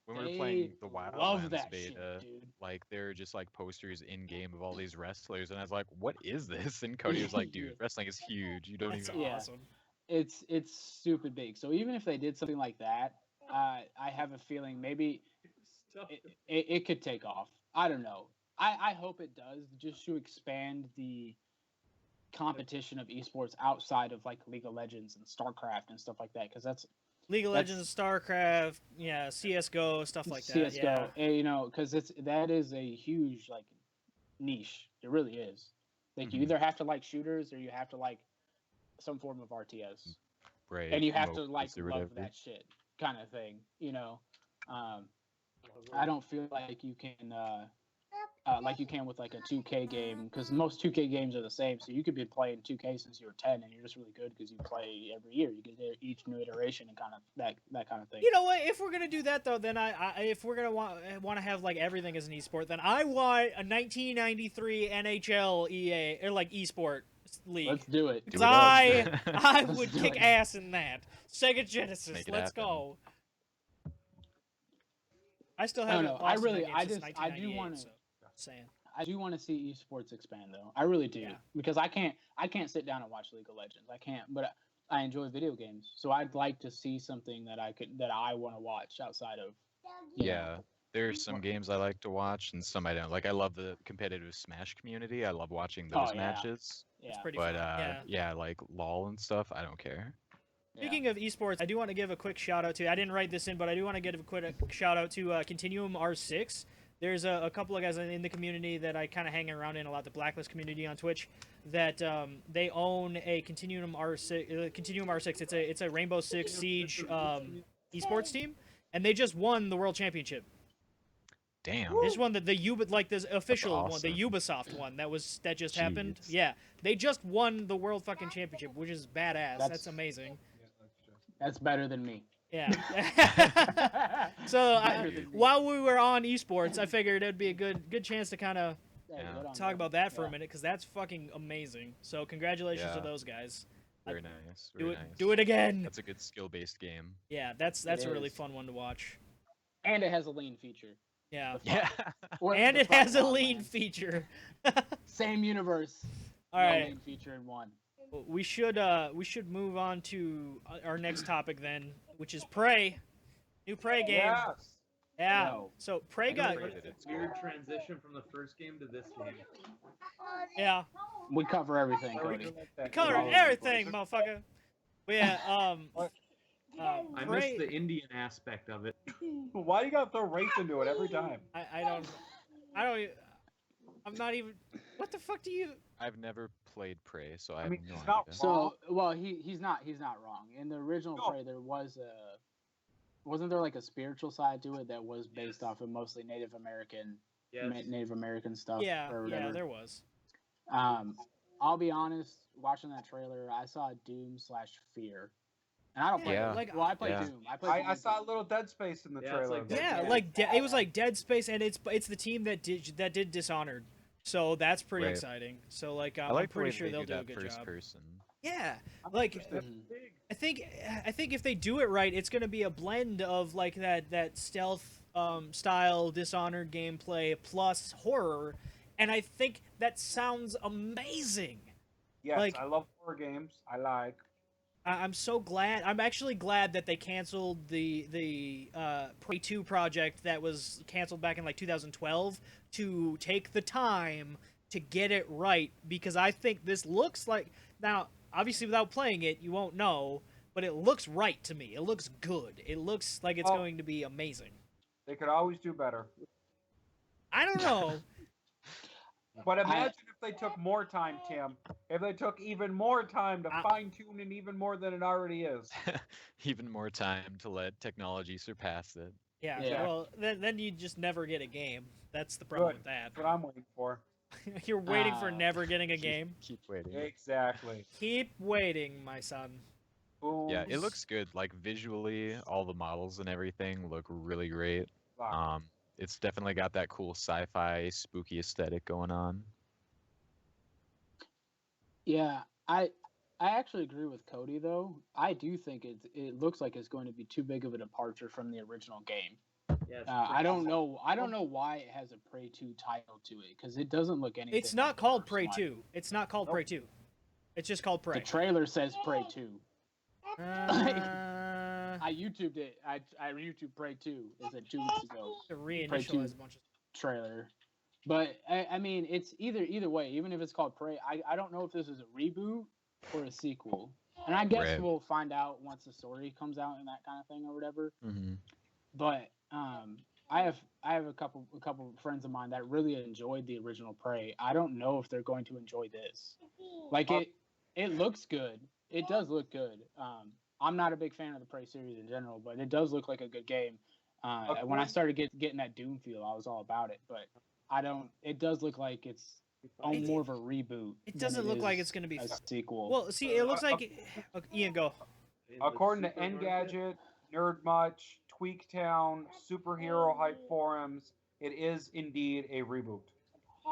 [SPEAKER 1] When we were
[SPEAKER 6] They
[SPEAKER 1] playing the
[SPEAKER 6] love
[SPEAKER 1] Wildlands
[SPEAKER 6] that
[SPEAKER 1] beta,
[SPEAKER 6] shit, dude.
[SPEAKER 1] like there were just like posters in game of all these wrestlers, and I was like, "What is this?" And Cody was like, "Dude, wrestling is huge. You don't
[SPEAKER 5] That's
[SPEAKER 1] even."
[SPEAKER 6] Yeah.
[SPEAKER 5] awesome.
[SPEAKER 6] It's stupid big. So even if they did something like that, I have a feeling maybe
[SPEAKER 3] Stuff.
[SPEAKER 6] it could take off. I don't know. I hope it does, just to expand the competition of esports outside of like League of Legends and StarCraft and stuff like that, because that's
[SPEAKER 5] League of
[SPEAKER 6] That's-
[SPEAKER 5] Legends, StarCraft, yeah, CS:GO, stuff like that.
[SPEAKER 6] CS:GO.
[SPEAKER 5] Yeah.
[SPEAKER 6] And, because that is a huge like niche. It really is. Like you
[SPEAKER 1] Mhm.
[SPEAKER 6] either have to like shooters or you have to like some form of RTS,
[SPEAKER 1] Right.
[SPEAKER 6] and you have to
[SPEAKER 1] MOBAs
[SPEAKER 6] like
[SPEAKER 1] or
[SPEAKER 6] love
[SPEAKER 1] whatever.
[SPEAKER 6] that shit kind of thing. I don't feel like you can like you can with like a 2K game, because most 2K games are the same. So you could be playing 2K since you were 10, and you're just really good because you play every year. You get each new iteration and kind of that kind of thing.
[SPEAKER 5] You know what? If we're gonna do that though, then if we're gonna want to have like everything as an esport, then I want a 1993 NHL EA or like esport league.
[SPEAKER 6] Let's do it.
[SPEAKER 1] Do
[SPEAKER 5] 'Cause
[SPEAKER 1] it up.
[SPEAKER 5] I
[SPEAKER 6] Let's
[SPEAKER 5] would
[SPEAKER 6] do
[SPEAKER 5] kick
[SPEAKER 6] it.
[SPEAKER 5] ass in that. Sega Genesis,
[SPEAKER 1] Make it
[SPEAKER 5] let's
[SPEAKER 1] happen.
[SPEAKER 5] go. I still
[SPEAKER 6] I don't
[SPEAKER 5] haven't.
[SPEAKER 6] know. I
[SPEAKER 5] bought
[SPEAKER 6] really-
[SPEAKER 5] that game
[SPEAKER 6] I
[SPEAKER 5] since
[SPEAKER 6] just- I do
[SPEAKER 5] 1998,
[SPEAKER 6] wanna-
[SPEAKER 5] so, saying.
[SPEAKER 6] I do want to see esports expand though. I really do,
[SPEAKER 5] Yeah.
[SPEAKER 6] because I can't sit down and watch League of Legends. I can't, but I enjoy video games, so I'd like to see something that I want to watch outside of. you know.
[SPEAKER 1] Yeah. There's some games I like to watch and some I don't. Like I love the competitive Smash community. I love watching
[SPEAKER 6] Oh,
[SPEAKER 1] those
[SPEAKER 6] yeah.
[SPEAKER 1] matches.
[SPEAKER 6] Yeah.
[SPEAKER 5] It's pretty
[SPEAKER 1] But
[SPEAKER 5] fun. Yeah.
[SPEAKER 1] like LOL and stuff, I don't care.
[SPEAKER 5] Speaking of esports, I do want to give a quick shout out to. I didn't write this in, but I do want to give a quick shout out to Continuum R6. There's a couple of guys in the community that I kind of hang around in a lot, the Blacklist community on Twitch, that they own a Continuum R6. Continuum R6. It's a Rainbow Six Siege esports team, and they just won the world championship.
[SPEAKER 1] Damn.
[SPEAKER 5] They just won the official one,
[SPEAKER 1] awesome.
[SPEAKER 5] the Ubisoft one that just happened.
[SPEAKER 1] Jeez.
[SPEAKER 5] Yeah, they just won the world fucking championship, which is badass. That's
[SPEAKER 6] That's-
[SPEAKER 5] amazing.
[SPEAKER 6] That's better than me.
[SPEAKER 5] Yeah. So
[SPEAKER 6] Better than me.
[SPEAKER 5] while we were on esports, I figured it'd be a good chance to kind of
[SPEAKER 6] Yeah,
[SPEAKER 1] Yeah.
[SPEAKER 6] good on
[SPEAKER 5] talk
[SPEAKER 6] them.
[SPEAKER 5] about that for a
[SPEAKER 6] Yeah.
[SPEAKER 5] minute, because that's fucking amazing. So congratulations to
[SPEAKER 1] Yeah.
[SPEAKER 5] those guys.
[SPEAKER 1] Very nice.
[SPEAKER 5] Do
[SPEAKER 1] Very
[SPEAKER 5] it,
[SPEAKER 1] nice.
[SPEAKER 5] do it again.
[SPEAKER 1] That's a good skill-based game.
[SPEAKER 5] Yeah, that's
[SPEAKER 6] It
[SPEAKER 5] a really
[SPEAKER 6] is.
[SPEAKER 5] fun one to watch.
[SPEAKER 6] And it has a lean feature.
[SPEAKER 5] Yeah,
[SPEAKER 6] The
[SPEAKER 1] Yeah.
[SPEAKER 6] Or
[SPEAKER 5] and
[SPEAKER 6] the
[SPEAKER 5] it has a
[SPEAKER 6] fuck
[SPEAKER 5] lean
[SPEAKER 6] man.
[SPEAKER 5] feature.
[SPEAKER 6] Same universe.
[SPEAKER 5] All
[SPEAKER 6] no
[SPEAKER 5] right,
[SPEAKER 6] lean feature in one.
[SPEAKER 5] we should move on to our next topic then, which is Prey. New Prey game.
[SPEAKER 4] Yes.
[SPEAKER 5] Yeah.
[SPEAKER 6] No.
[SPEAKER 5] So Prey
[SPEAKER 1] I
[SPEAKER 5] got
[SPEAKER 1] played it, it's
[SPEAKER 3] Weird transition from the first game to this game.
[SPEAKER 5] yeah.
[SPEAKER 6] We cover everything,
[SPEAKER 4] Are we
[SPEAKER 6] Cody.
[SPEAKER 4] doing that?
[SPEAKER 5] Cover
[SPEAKER 4] All of
[SPEAKER 5] everything,
[SPEAKER 4] it.
[SPEAKER 5] motherfucker. But yeah,
[SPEAKER 3] I
[SPEAKER 5] Prey-
[SPEAKER 3] missed the Indian aspect of it.
[SPEAKER 4] Why do you gotta throw race into it every time?
[SPEAKER 5] I don't I'm not even. What the fuck do you?
[SPEAKER 1] I've never played Prey, so I,
[SPEAKER 4] mean,
[SPEAKER 1] have no
[SPEAKER 4] it's not
[SPEAKER 1] idea.
[SPEAKER 6] So, well, he's not wrong. In the original
[SPEAKER 4] No.
[SPEAKER 6] Prey, there wasn't there like a spiritual side to it that was based off of mostly Native American
[SPEAKER 3] Yes.
[SPEAKER 6] Native American stuff
[SPEAKER 5] Yeah,
[SPEAKER 6] or
[SPEAKER 5] yeah,
[SPEAKER 6] whatever.
[SPEAKER 5] there was.
[SPEAKER 6] I'll be honest, watching that trailer, I saw Doom/Fear. And I don't play
[SPEAKER 1] Yeah.
[SPEAKER 6] Doom.
[SPEAKER 5] Like,
[SPEAKER 6] Well, I play
[SPEAKER 1] Yeah.
[SPEAKER 6] Doom. I play Doom
[SPEAKER 4] I saw a
[SPEAKER 6] too.
[SPEAKER 4] little Dead Space in the
[SPEAKER 3] Yeah, it's
[SPEAKER 4] trailer.
[SPEAKER 3] like
[SPEAKER 4] but-
[SPEAKER 5] Yeah,
[SPEAKER 3] Yeah.
[SPEAKER 5] like it was like Dead Space, and it's the team that did Dishonored, so that's pretty
[SPEAKER 1] Right.
[SPEAKER 5] exciting. So like
[SPEAKER 1] I
[SPEAKER 5] I'm
[SPEAKER 1] like the
[SPEAKER 5] pretty
[SPEAKER 1] way
[SPEAKER 5] sure
[SPEAKER 1] they
[SPEAKER 5] they'll
[SPEAKER 1] do
[SPEAKER 5] do a
[SPEAKER 1] that
[SPEAKER 5] good
[SPEAKER 1] first
[SPEAKER 5] job.
[SPEAKER 1] person.
[SPEAKER 5] Yeah,
[SPEAKER 4] I'm
[SPEAKER 5] like
[SPEAKER 4] interested.
[SPEAKER 6] Mhm.
[SPEAKER 3] Big.
[SPEAKER 5] I think if they do it right, it's gonna be a blend of like that stealth style Dishonored gameplay plus horror, and I think that sounds amazing.
[SPEAKER 4] Yes,
[SPEAKER 5] like-
[SPEAKER 4] I love horror games. I like.
[SPEAKER 5] I'm so glad. I'm actually glad that they canceled the Prey 2 project that was canceled back in like 2012 to take the time to get it right because I think this looks like now. Obviously, without playing it, you won't know, but it looks right to me. It looks good. It looks like it's
[SPEAKER 4] Oh.
[SPEAKER 5] going to be amazing.
[SPEAKER 4] They could always do better.
[SPEAKER 5] I don't know.
[SPEAKER 4] But imagine if they took more time, Tim. If they took even more time to fine tune it even more than it already is.
[SPEAKER 1] Even more time to let technology surpass it.
[SPEAKER 5] Yeah.
[SPEAKER 6] Yeah.
[SPEAKER 5] Well, then you just never get a game. That's the problem
[SPEAKER 4] Good.
[SPEAKER 5] with that.
[SPEAKER 4] That's what I'm waiting for.
[SPEAKER 5] You're waiting for never getting a game.
[SPEAKER 1] Keep waiting.
[SPEAKER 4] Exactly.
[SPEAKER 5] Keep waiting, my son.
[SPEAKER 4] Ooh,
[SPEAKER 1] Yeah, it looks good. Like visually, all the models and everything look really great.
[SPEAKER 4] fuck.
[SPEAKER 1] It's definitely got that cool sci-fi, spooky aesthetic going on.
[SPEAKER 6] Yeah, I actually agree with Cody though. I do think it looks like it's going to be too big of a departure from the original game.
[SPEAKER 3] Yeah, it's
[SPEAKER 6] I don't know why it has a Prey 2 title to it because it doesn't look anything.
[SPEAKER 5] It's
[SPEAKER 6] like
[SPEAKER 5] not
[SPEAKER 6] the
[SPEAKER 5] called
[SPEAKER 6] first
[SPEAKER 5] Prey
[SPEAKER 6] one.
[SPEAKER 5] 2. It's not called Prey 2. It's just called
[SPEAKER 6] The
[SPEAKER 5] Prey.
[SPEAKER 6] trailer says Prey 2.
[SPEAKER 5] Uh,
[SPEAKER 6] I YouTubed it. I YouTubed Prey 2. It said 2 weeks ago.
[SPEAKER 5] to
[SPEAKER 6] Prey 2
[SPEAKER 5] reinitialize a bunch of.
[SPEAKER 6] trailer. But I mean, it's either way. Even if it's called Prey, I don't know if this is a reboot or a sequel. And I guess
[SPEAKER 1] Right.
[SPEAKER 6] we'll find out once the story comes out and that kind of thing or whatever.
[SPEAKER 1] Mm-hmm.
[SPEAKER 6] But I have a couple friends of mine that really enjoyed the original Prey. I don't know if they're going to enjoy this. Like it looks good. It does look good. I'm not a big fan of the Prey series in general, but it does look like a good game. When I started getting that Doom feel, I was all about it. But I don't. It does look like it's
[SPEAKER 5] It-
[SPEAKER 6] more of a reboot.
[SPEAKER 5] It
[SPEAKER 6] than
[SPEAKER 5] doesn't look like
[SPEAKER 6] is
[SPEAKER 5] it's going to be.
[SPEAKER 6] a sequel.
[SPEAKER 5] Well, see, it looks like. Okay, Ian, go.
[SPEAKER 4] According to Engadget, NerdMuch, Tweaktown, Superhero Hype Forums, it is indeed a reboot.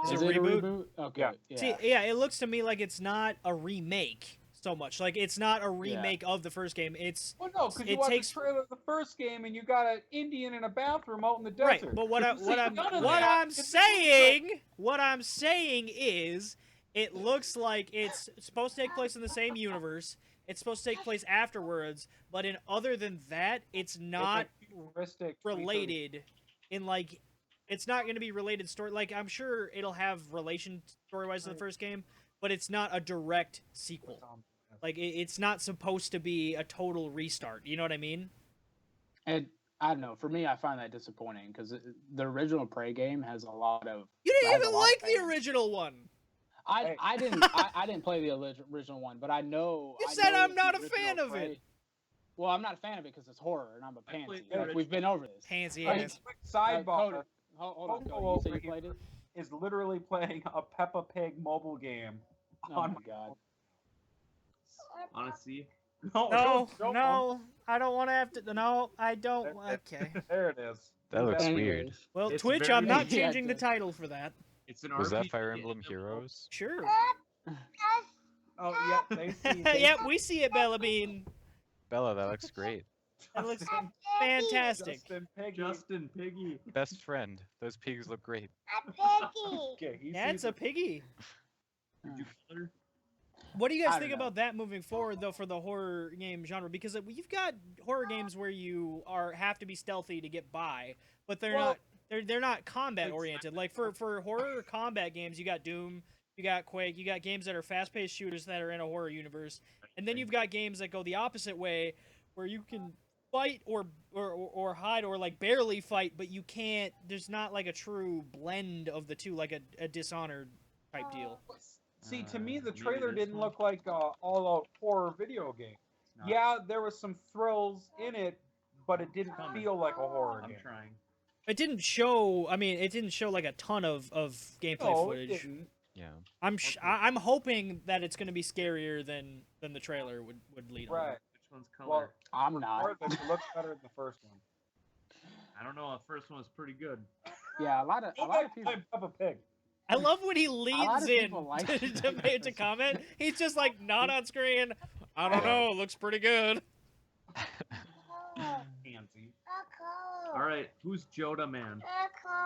[SPEAKER 5] Is
[SPEAKER 6] it
[SPEAKER 5] it
[SPEAKER 6] a
[SPEAKER 5] reboot?
[SPEAKER 6] reboot? Okay.
[SPEAKER 4] Yeah.
[SPEAKER 6] Yeah.
[SPEAKER 5] See, yeah, it looks to me like it's not a remake so much. Like it's not a remake of the first game. It's
[SPEAKER 4] Well, no, because you
[SPEAKER 5] It
[SPEAKER 4] watched
[SPEAKER 5] takes-
[SPEAKER 4] the trailer of the first game and you got an Indian in a bathroom out in the desert.
[SPEAKER 5] right. But what
[SPEAKER 4] See,
[SPEAKER 5] I'm
[SPEAKER 4] none of
[SPEAKER 5] what
[SPEAKER 4] that
[SPEAKER 5] I'm
[SPEAKER 4] is in the
[SPEAKER 5] saying is it looks like it's supposed to take place in the same universe. It's supposed to take place afterwards, but in other than that, it's not
[SPEAKER 4] futuristic
[SPEAKER 5] related in like it's not going to be related story. Like I'm sure it'll have relation story-wise to the first game, but it's not a direct sequel. Like it's not supposed to be a total restart. You know what I mean?
[SPEAKER 6] And I don't know. For me, I find that disappointing because the original Prey game has a lot of.
[SPEAKER 5] You didn't
[SPEAKER 6] has a
[SPEAKER 5] even
[SPEAKER 6] lot of
[SPEAKER 5] like the
[SPEAKER 6] fans.
[SPEAKER 5] original one.
[SPEAKER 6] I didn't I didn't play the original one, but I know.
[SPEAKER 5] You
[SPEAKER 6] I
[SPEAKER 5] said
[SPEAKER 6] know
[SPEAKER 5] I'm
[SPEAKER 6] the
[SPEAKER 5] not a
[SPEAKER 6] original
[SPEAKER 5] fan of
[SPEAKER 6] Prey-
[SPEAKER 5] it.
[SPEAKER 6] Well, I'm not a fan of it because it's horror and I'm a
[SPEAKER 3] I played
[SPEAKER 6] pansy.
[SPEAKER 3] the
[SPEAKER 6] Like, we've been over this.
[SPEAKER 5] Pansy
[SPEAKER 4] Quick
[SPEAKER 5] ass.
[SPEAKER 4] sidebar
[SPEAKER 6] Cody, hold on,
[SPEAKER 4] Coco
[SPEAKER 6] Cody. You
[SPEAKER 4] over
[SPEAKER 6] said you
[SPEAKER 4] here.
[SPEAKER 6] played it?
[SPEAKER 4] is literally playing a Peppa Pig mobile game.
[SPEAKER 6] Oh
[SPEAKER 4] on
[SPEAKER 6] my god.
[SPEAKER 3] Honestly,
[SPEAKER 5] No,
[SPEAKER 4] don't-
[SPEAKER 5] no, I don't want to have to. No, I don't. Okay.
[SPEAKER 4] There it is.
[SPEAKER 1] That looks
[SPEAKER 6] Anyways.
[SPEAKER 1] weird.
[SPEAKER 5] Well,
[SPEAKER 3] It's
[SPEAKER 5] Twitch,
[SPEAKER 3] very-
[SPEAKER 5] I'm not
[SPEAKER 6] Yeah,
[SPEAKER 5] changing the
[SPEAKER 6] dude.
[SPEAKER 5] title for that.
[SPEAKER 3] it's an
[SPEAKER 1] Was that
[SPEAKER 3] RPG
[SPEAKER 1] Fire Emblem
[SPEAKER 3] and
[SPEAKER 1] Heroes?
[SPEAKER 5] Sure.
[SPEAKER 4] Oh yeah, they see.
[SPEAKER 5] Yep, we see it, Bella Bean.
[SPEAKER 1] Bella, that looks great.
[SPEAKER 5] That looks fantastic.
[SPEAKER 4] Justin Piggy.
[SPEAKER 3] Justin Piggy.
[SPEAKER 1] Best friend. Those pigs look great.
[SPEAKER 4] Okay, he
[SPEAKER 5] Yeah,
[SPEAKER 4] sees
[SPEAKER 5] it's a piggy.
[SPEAKER 3] Did you kill her?
[SPEAKER 5] What do you
[SPEAKER 6] I
[SPEAKER 5] guys
[SPEAKER 6] don't
[SPEAKER 5] think
[SPEAKER 6] know.
[SPEAKER 5] about that moving forward, though, for the horror game genre? Because you've got horror games where you have to be stealthy to get by, but
[SPEAKER 4] Well,
[SPEAKER 5] they're not combat oriented. Like for horror combat games, you got Doom, you got Quake, you got games that are fast paced shooters that are in a horror universe, and then you've got games that go the opposite way, where you can fight or hide or like barely fight, but you can't. There's not like a true blend of the two, like a Dishonored type deal.
[SPEAKER 4] See, to me, the
[SPEAKER 3] Maybe
[SPEAKER 4] trailer
[SPEAKER 3] this
[SPEAKER 4] didn't
[SPEAKER 3] one?
[SPEAKER 4] look like a all-out horror video game.
[SPEAKER 3] Not-
[SPEAKER 4] Yeah, there was some thrills in it, but it didn't
[SPEAKER 3] Coming.
[SPEAKER 4] feel like a horror
[SPEAKER 3] I'm
[SPEAKER 4] game.
[SPEAKER 3] trying.
[SPEAKER 5] It didn't show. I mean, it didn't show like a ton of gameplay
[SPEAKER 4] No, it
[SPEAKER 5] footage.
[SPEAKER 4] didn't.
[SPEAKER 1] Yeah.
[SPEAKER 5] I'm hoping that it's going to be scarier than the trailer would lead on.
[SPEAKER 4] Right.
[SPEAKER 3] Which one's color?
[SPEAKER 4] Well,
[SPEAKER 6] I'm not.
[SPEAKER 4] regardless, it looks better than the first one.
[SPEAKER 3] I don't know. The first one was pretty good.
[SPEAKER 6] Yeah, a lot of
[SPEAKER 4] Go
[SPEAKER 6] people.
[SPEAKER 4] back to play Peppa Pig.
[SPEAKER 5] I love when he
[SPEAKER 6] lot
[SPEAKER 5] leans
[SPEAKER 6] of
[SPEAKER 5] in
[SPEAKER 6] people like
[SPEAKER 5] to comment. He's just like not on screen. I don't know. Looks pretty good.
[SPEAKER 4] Pansy.
[SPEAKER 3] All right, who's Joda Man?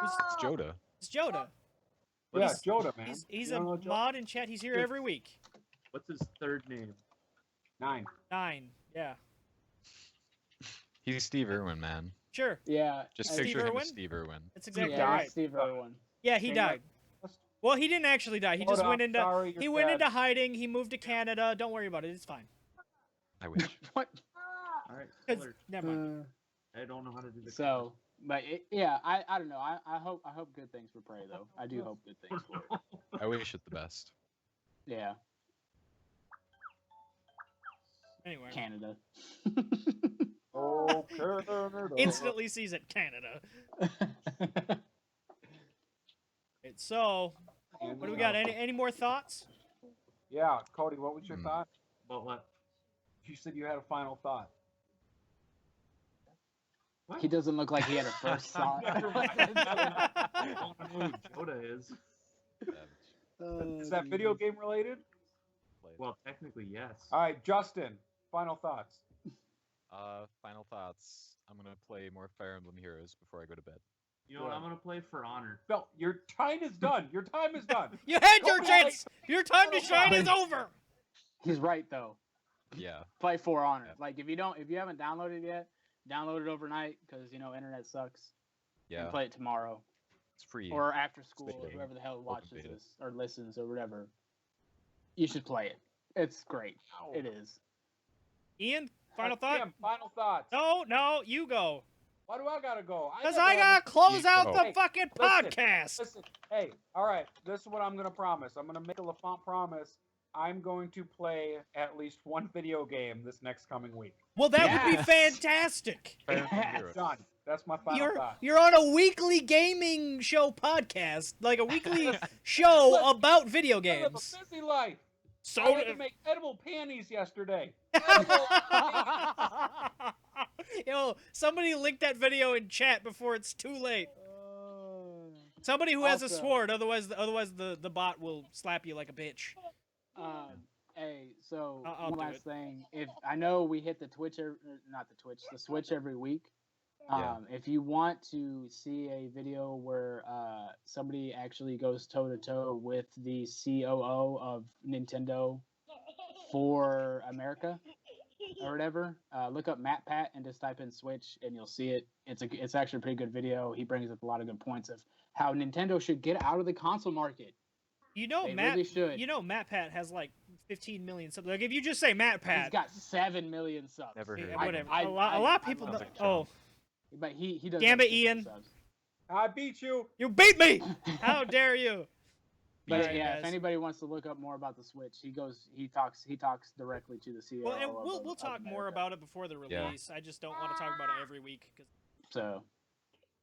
[SPEAKER 1] It's Joda.
[SPEAKER 5] It's Joda.
[SPEAKER 4] Yeah,
[SPEAKER 5] He's-
[SPEAKER 4] Joda, man.
[SPEAKER 5] He's
[SPEAKER 4] You
[SPEAKER 5] a
[SPEAKER 4] don't know Joda?
[SPEAKER 5] mod in chat. He's here every week.
[SPEAKER 3] What's his third name?
[SPEAKER 4] 9.
[SPEAKER 5] 9. Yeah.
[SPEAKER 1] He's Steve Irwin, man.
[SPEAKER 5] Sure.
[SPEAKER 6] Yeah.
[SPEAKER 1] Just
[SPEAKER 6] I-
[SPEAKER 5] Steve
[SPEAKER 1] picture him
[SPEAKER 5] Irwin?
[SPEAKER 1] as Steve Irwin.
[SPEAKER 5] That's exactly
[SPEAKER 6] yeah,
[SPEAKER 5] right.
[SPEAKER 6] Steve Irwin.
[SPEAKER 5] Yeah, he
[SPEAKER 4] Same
[SPEAKER 5] died. Well, he didn't actually die. He just
[SPEAKER 4] Hold
[SPEAKER 5] went
[SPEAKER 4] up,
[SPEAKER 5] into
[SPEAKER 4] sorry, you're
[SPEAKER 5] he went
[SPEAKER 4] dead.
[SPEAKER 5] into hiding. He moved to Canada. Don't worry about it. It's fine.
[SPEAKER 1] I wish.
[SPEAKER 6] What?
[SPEAKER 3] All right.
[SPEAKER 5] It's-
[SPEAKER 3] spoilers.
[SPEAKER 5] Never mind.
[SPEAKER 3] I don't know how to do the
[SPEAKER 6] So, but yeah, I don't know. I hope good things for Prey though. I do hope good things for it.
[SPEAKER 1] I wish it the best.
[SPEAKER 6] Yeah,
[SPEAKER 5] Anyway,
[SPEAKER 6] Canada.
[SPEAKER 4] Oh, Canada.
[SPEAKER 5] instantly sees it Canada. Right, so, what do we got? Any more thoughts?
[SPEAKER 4] Yeah, Cody, what was your
[SPEAKER 1] Hmm.
[SPEAKER 4] thought?
[SPEAKER 3] But what?
[SPEAKER 4] You said you had a final thought.
[SPEAKER 3] What?
[SPEAKER 6] He doesn't look like he had a first thought.
[SPEAKER 4] Never mind.
[SPEAKER 3] Yoda is.
[SPEAKER 4] Is that video game related?
[SPEAKER 3] Well, technically, yes.
[SPEAKER 4] All right, Justin, final thoughts.
[SPEAKER 1] Final thoughts. I'm gonna play more Fire Emblem Heroes before I go to bed.
[SPEAKER 3] You know what? I'm gonna play For Honor.
[SPEAKER 4] No, your time is done. Your time is done.
[SPEAKER 5] You had your
[SPEAKER 4] Cody,
[SPEAKER 5] chance. Your time to shine is over.
[SPEAKER 6] He's right though.
[SPEAKER 1] Yeah.
[SPEAKER 6] Play For Honor.
[SPEAKER 1] Yeah.
[SPEAKER 6] Like if you haven't downloaded it yet, download it overnight because internet sucks.
[SPEAKER 1] Yeah.
[SPEAKER 6] And play it tomorrow
[SPEAKER 1] It's free.
[SPEAKER 6] or after school or
[SPEAKER 1] beta.
[SPEAKER 6] whoever the hell watches
[SPEAKER 1] beta.
[SPEAKER 6] this or listens or whatever. You should play it. It's great. It is.
[SPEAKER 5] Ian, final thought?
[SPEAKER 4] Tim, final thoughts.
[SPEAKER 5] No, you go.
[SPEAKER 4] Why do I gotta go?
[SPEAKER 5] Because
[SPEAKER 4] never
[SPEAKER 5] I
[SPEAKER 4] have
[SPEAKER 5] gotta close
[SPEAKER 1] You
[SPEAKER 5] out
[SPEAKER 1] go.
[SPEAKER 5] the
[SPEAKER 4] Hey,
[SPEAKER 5] fucking
[SPEAKER 4] listen,
[SPEAKER 5] podcast.
[SPEAKER 4] Listen, hey, all right. This is what I'm gonna promise. I'm gonna make a LaFont promise. I'm going to play at least one video game this next coming week.
[SPEAKER 5] Well, that would be
[SPEAKER 6] Yes.
[SPEAKER 5] fantastic.
[SPEAKER 1] Fire Emblem
[SPEAKER 6] Yes.
[SPEAKER 1] Heroes.
[SPEAKER 4] Done. That's my final thought.
[SPEAKER 5] You're on a weekly gaming show podcast, like a weekly show
[SPEAKER 4] Listen,
[SPEAKER 5] about video
[SPEAKER 4] I live
[SPEAKER 5] games.
[SPEAKER 4] a busy life.
[SPEAKER 5] So
[SPEAKER 4] I had to make edible panties yesterday.
[SPEAKER 5] Yo, somebody link that video in chat before it's too late. Somebody who has a
[SPEAKER 6] Also-
[SPEAKER 5] sword, otherwise the bot will slap you like a bitch.
[SPEAKER 6] Hey, so
[SPEAKER 5] I'll
[SPEAKER 6] one
[SPEAKER 5] do
[SPEAKER 6] last
[SPEAKER 5] it.
[SPEAKER 6] thing. If I know we hit the the Switch every week.
[SPEAKER 1] Yeah.
[SPEAKER 6] If you want to see a video where somebody actually goes toe to toe with the COO of Nintendo for America or whatever, look up Matt Pat and just type in Switch and you'll see it. It's actually a pretty good video. He brings up a lot of good points of how Nintendo should get out of the console market.
[SPEAKER 5] You know,
[SPEAKER 6] They
[SPEAKER 5] Matt.
[SPEAKER 6] really should.
[SPEAKER 5] You know, Matt Pat has like 15 million subs. Like, if you just say Matt
[SPEAKER 6] He's
[SPEAKER 5] Pat,
[SPEAKER 6] got 7 million subs.
[SPEAKER 1] Never heard
[SPEAKER 5] yeah,
[SPEAKER 1] of
[SPEAKER 5] whatever.
[SPEAKER 6] I-
[SPEAKER 5] a lot of
[SPEAKER 6] I
[SPEAKER 5] people.
[SPEAKER 6] love
[SPEAKER 5] Don't,
[SPEAKER 1] it.
[SPEAKER 5] oh,
[SPEAKER 6] But he does.
[SPEAKER 5] Damn
[SPEAKER 6] have
[SPEAKER 5] it,
[SPEAKER 6] 6
[SPEAKER 5] Ian.
[SPEAKER 6] subs.
[SPEAKER 4] I beat you.
[SPEAKER 5] you beat me! How dare you?
[SPEAKER 6] But
[SPEAKER 5] Alright,
[SPEAKER 6] yeah, if
[SPEAKER 5] guys.
[SPEAKER 6] anybody wants to look up more about the Switch, he talks directly to the CEO.
[SPEAKER 5] Well, and
[SPEAKER 6] of
[SPEAKER 5] we'll talk more
[SPEAKER 6] America.
[SPEAKER 5] about it before the
[SPEAKER 1] Yeah.
[SPEAKER 5] release. I just don't want to talk about it every week. 'Cause-
[SPEAKER 6] So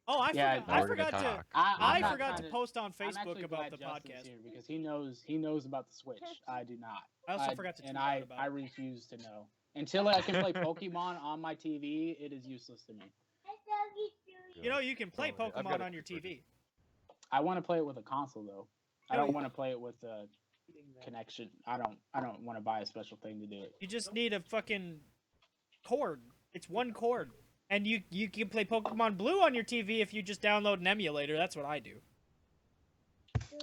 [SPEAKER 5] Oh, I
[SPEAKER 6] Yeah,
[SPEAKER 5] forgot.
[SPEAKER 1] Now
[SPEAKER 5] I
[SPEAKER 1] we're gonna
[SPEAKER 5] forgot to.
[SPEAKER 1] talk.
[SPEAKER 5] I
[SPEAKER 6] I'm not
[SPEAKER 5] forgot to
[SPEAKER 6] trying
[SPEAKER 5] post on
[SPEAKER 6] I'm
[SPEAKER 5] Facebook
[SPEAKER 6] actually
[SPEAKER 5] about
[SPEAKER 6] glad
[SPEAKER 5] the
[SPEAKER 6] Justin's
[SPEAKER 5] podcast.
[SPEAKER 6] here because he knows about the Switch. I do not.
[SPEAKER 5] I also forgot to tweet
[SPEAKER 6] and
[SPEAKER 5] out about
[SPEAKER 6] I
[SPEAKER 5] it.
[SPEAKER 6] refuse to know until I can play Pokemon on my TV. It is useless to me.
[SPEAKER 5] You know, you can play
[SPEAKER 1] Oh, I've got
[SPEAKER 5] Pokemon
[SPEAKER 1] it
[SPEAKER 5] on your
[SPEAKER 1] converted.
[SPEAKER 5] TV.
[SPEAKER 6] I want to play it with a console though. I
[SPEAKER 5] Oh,
[SPEAKER 6] don't
[SPEAKER 5] yeah.
[SPEAKER 6] want to play it with a connection. I don't want to buy a special thing to do it.
[SPEAKER 5] You just need a fucking cord. It's one cord. And you can play Pokemon Blue on your TV if you just download an emulator. That's what I do.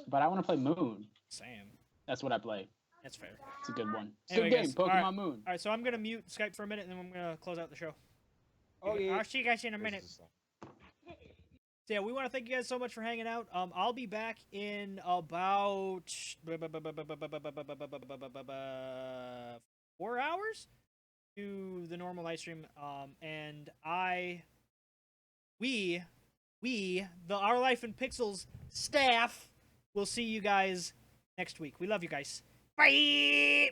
[SPEAKER 6] But I want to play Moon.
[SPEAKER 5] Sam.
[SPEAKER 6] That's what I play.
[SPEAKER 5] That's fair.
[SPEAKER 6] It's a good one. It's a
[SPEAKER 5] Anyway,
[SPEAKER 6] good game.
[SPEAKER 5] guys,
[SPEAKER 6] Pokemon
[SPEAKER 5] alright.
[SPEAKER 6] Moon.
[SPEAKER 5] Alright, so I'm going to mute Skype for a minute and then I'm going to close out the show.
[SPEAKER 4] Oh, yeah.
[SPEAKER 5] I'll see you guys in a
[SPEAKER 1] This
[SPEAKER 5] minute.
[SPEAKER 1] is-
[SPEAKER 5] So yeah, we want to thank you guys so much for hanging out. I'll be back in about 4 hours to the normal live stream. And we, the Our Life in Pixels staff, will see you guys next week. We love you guys. Bye.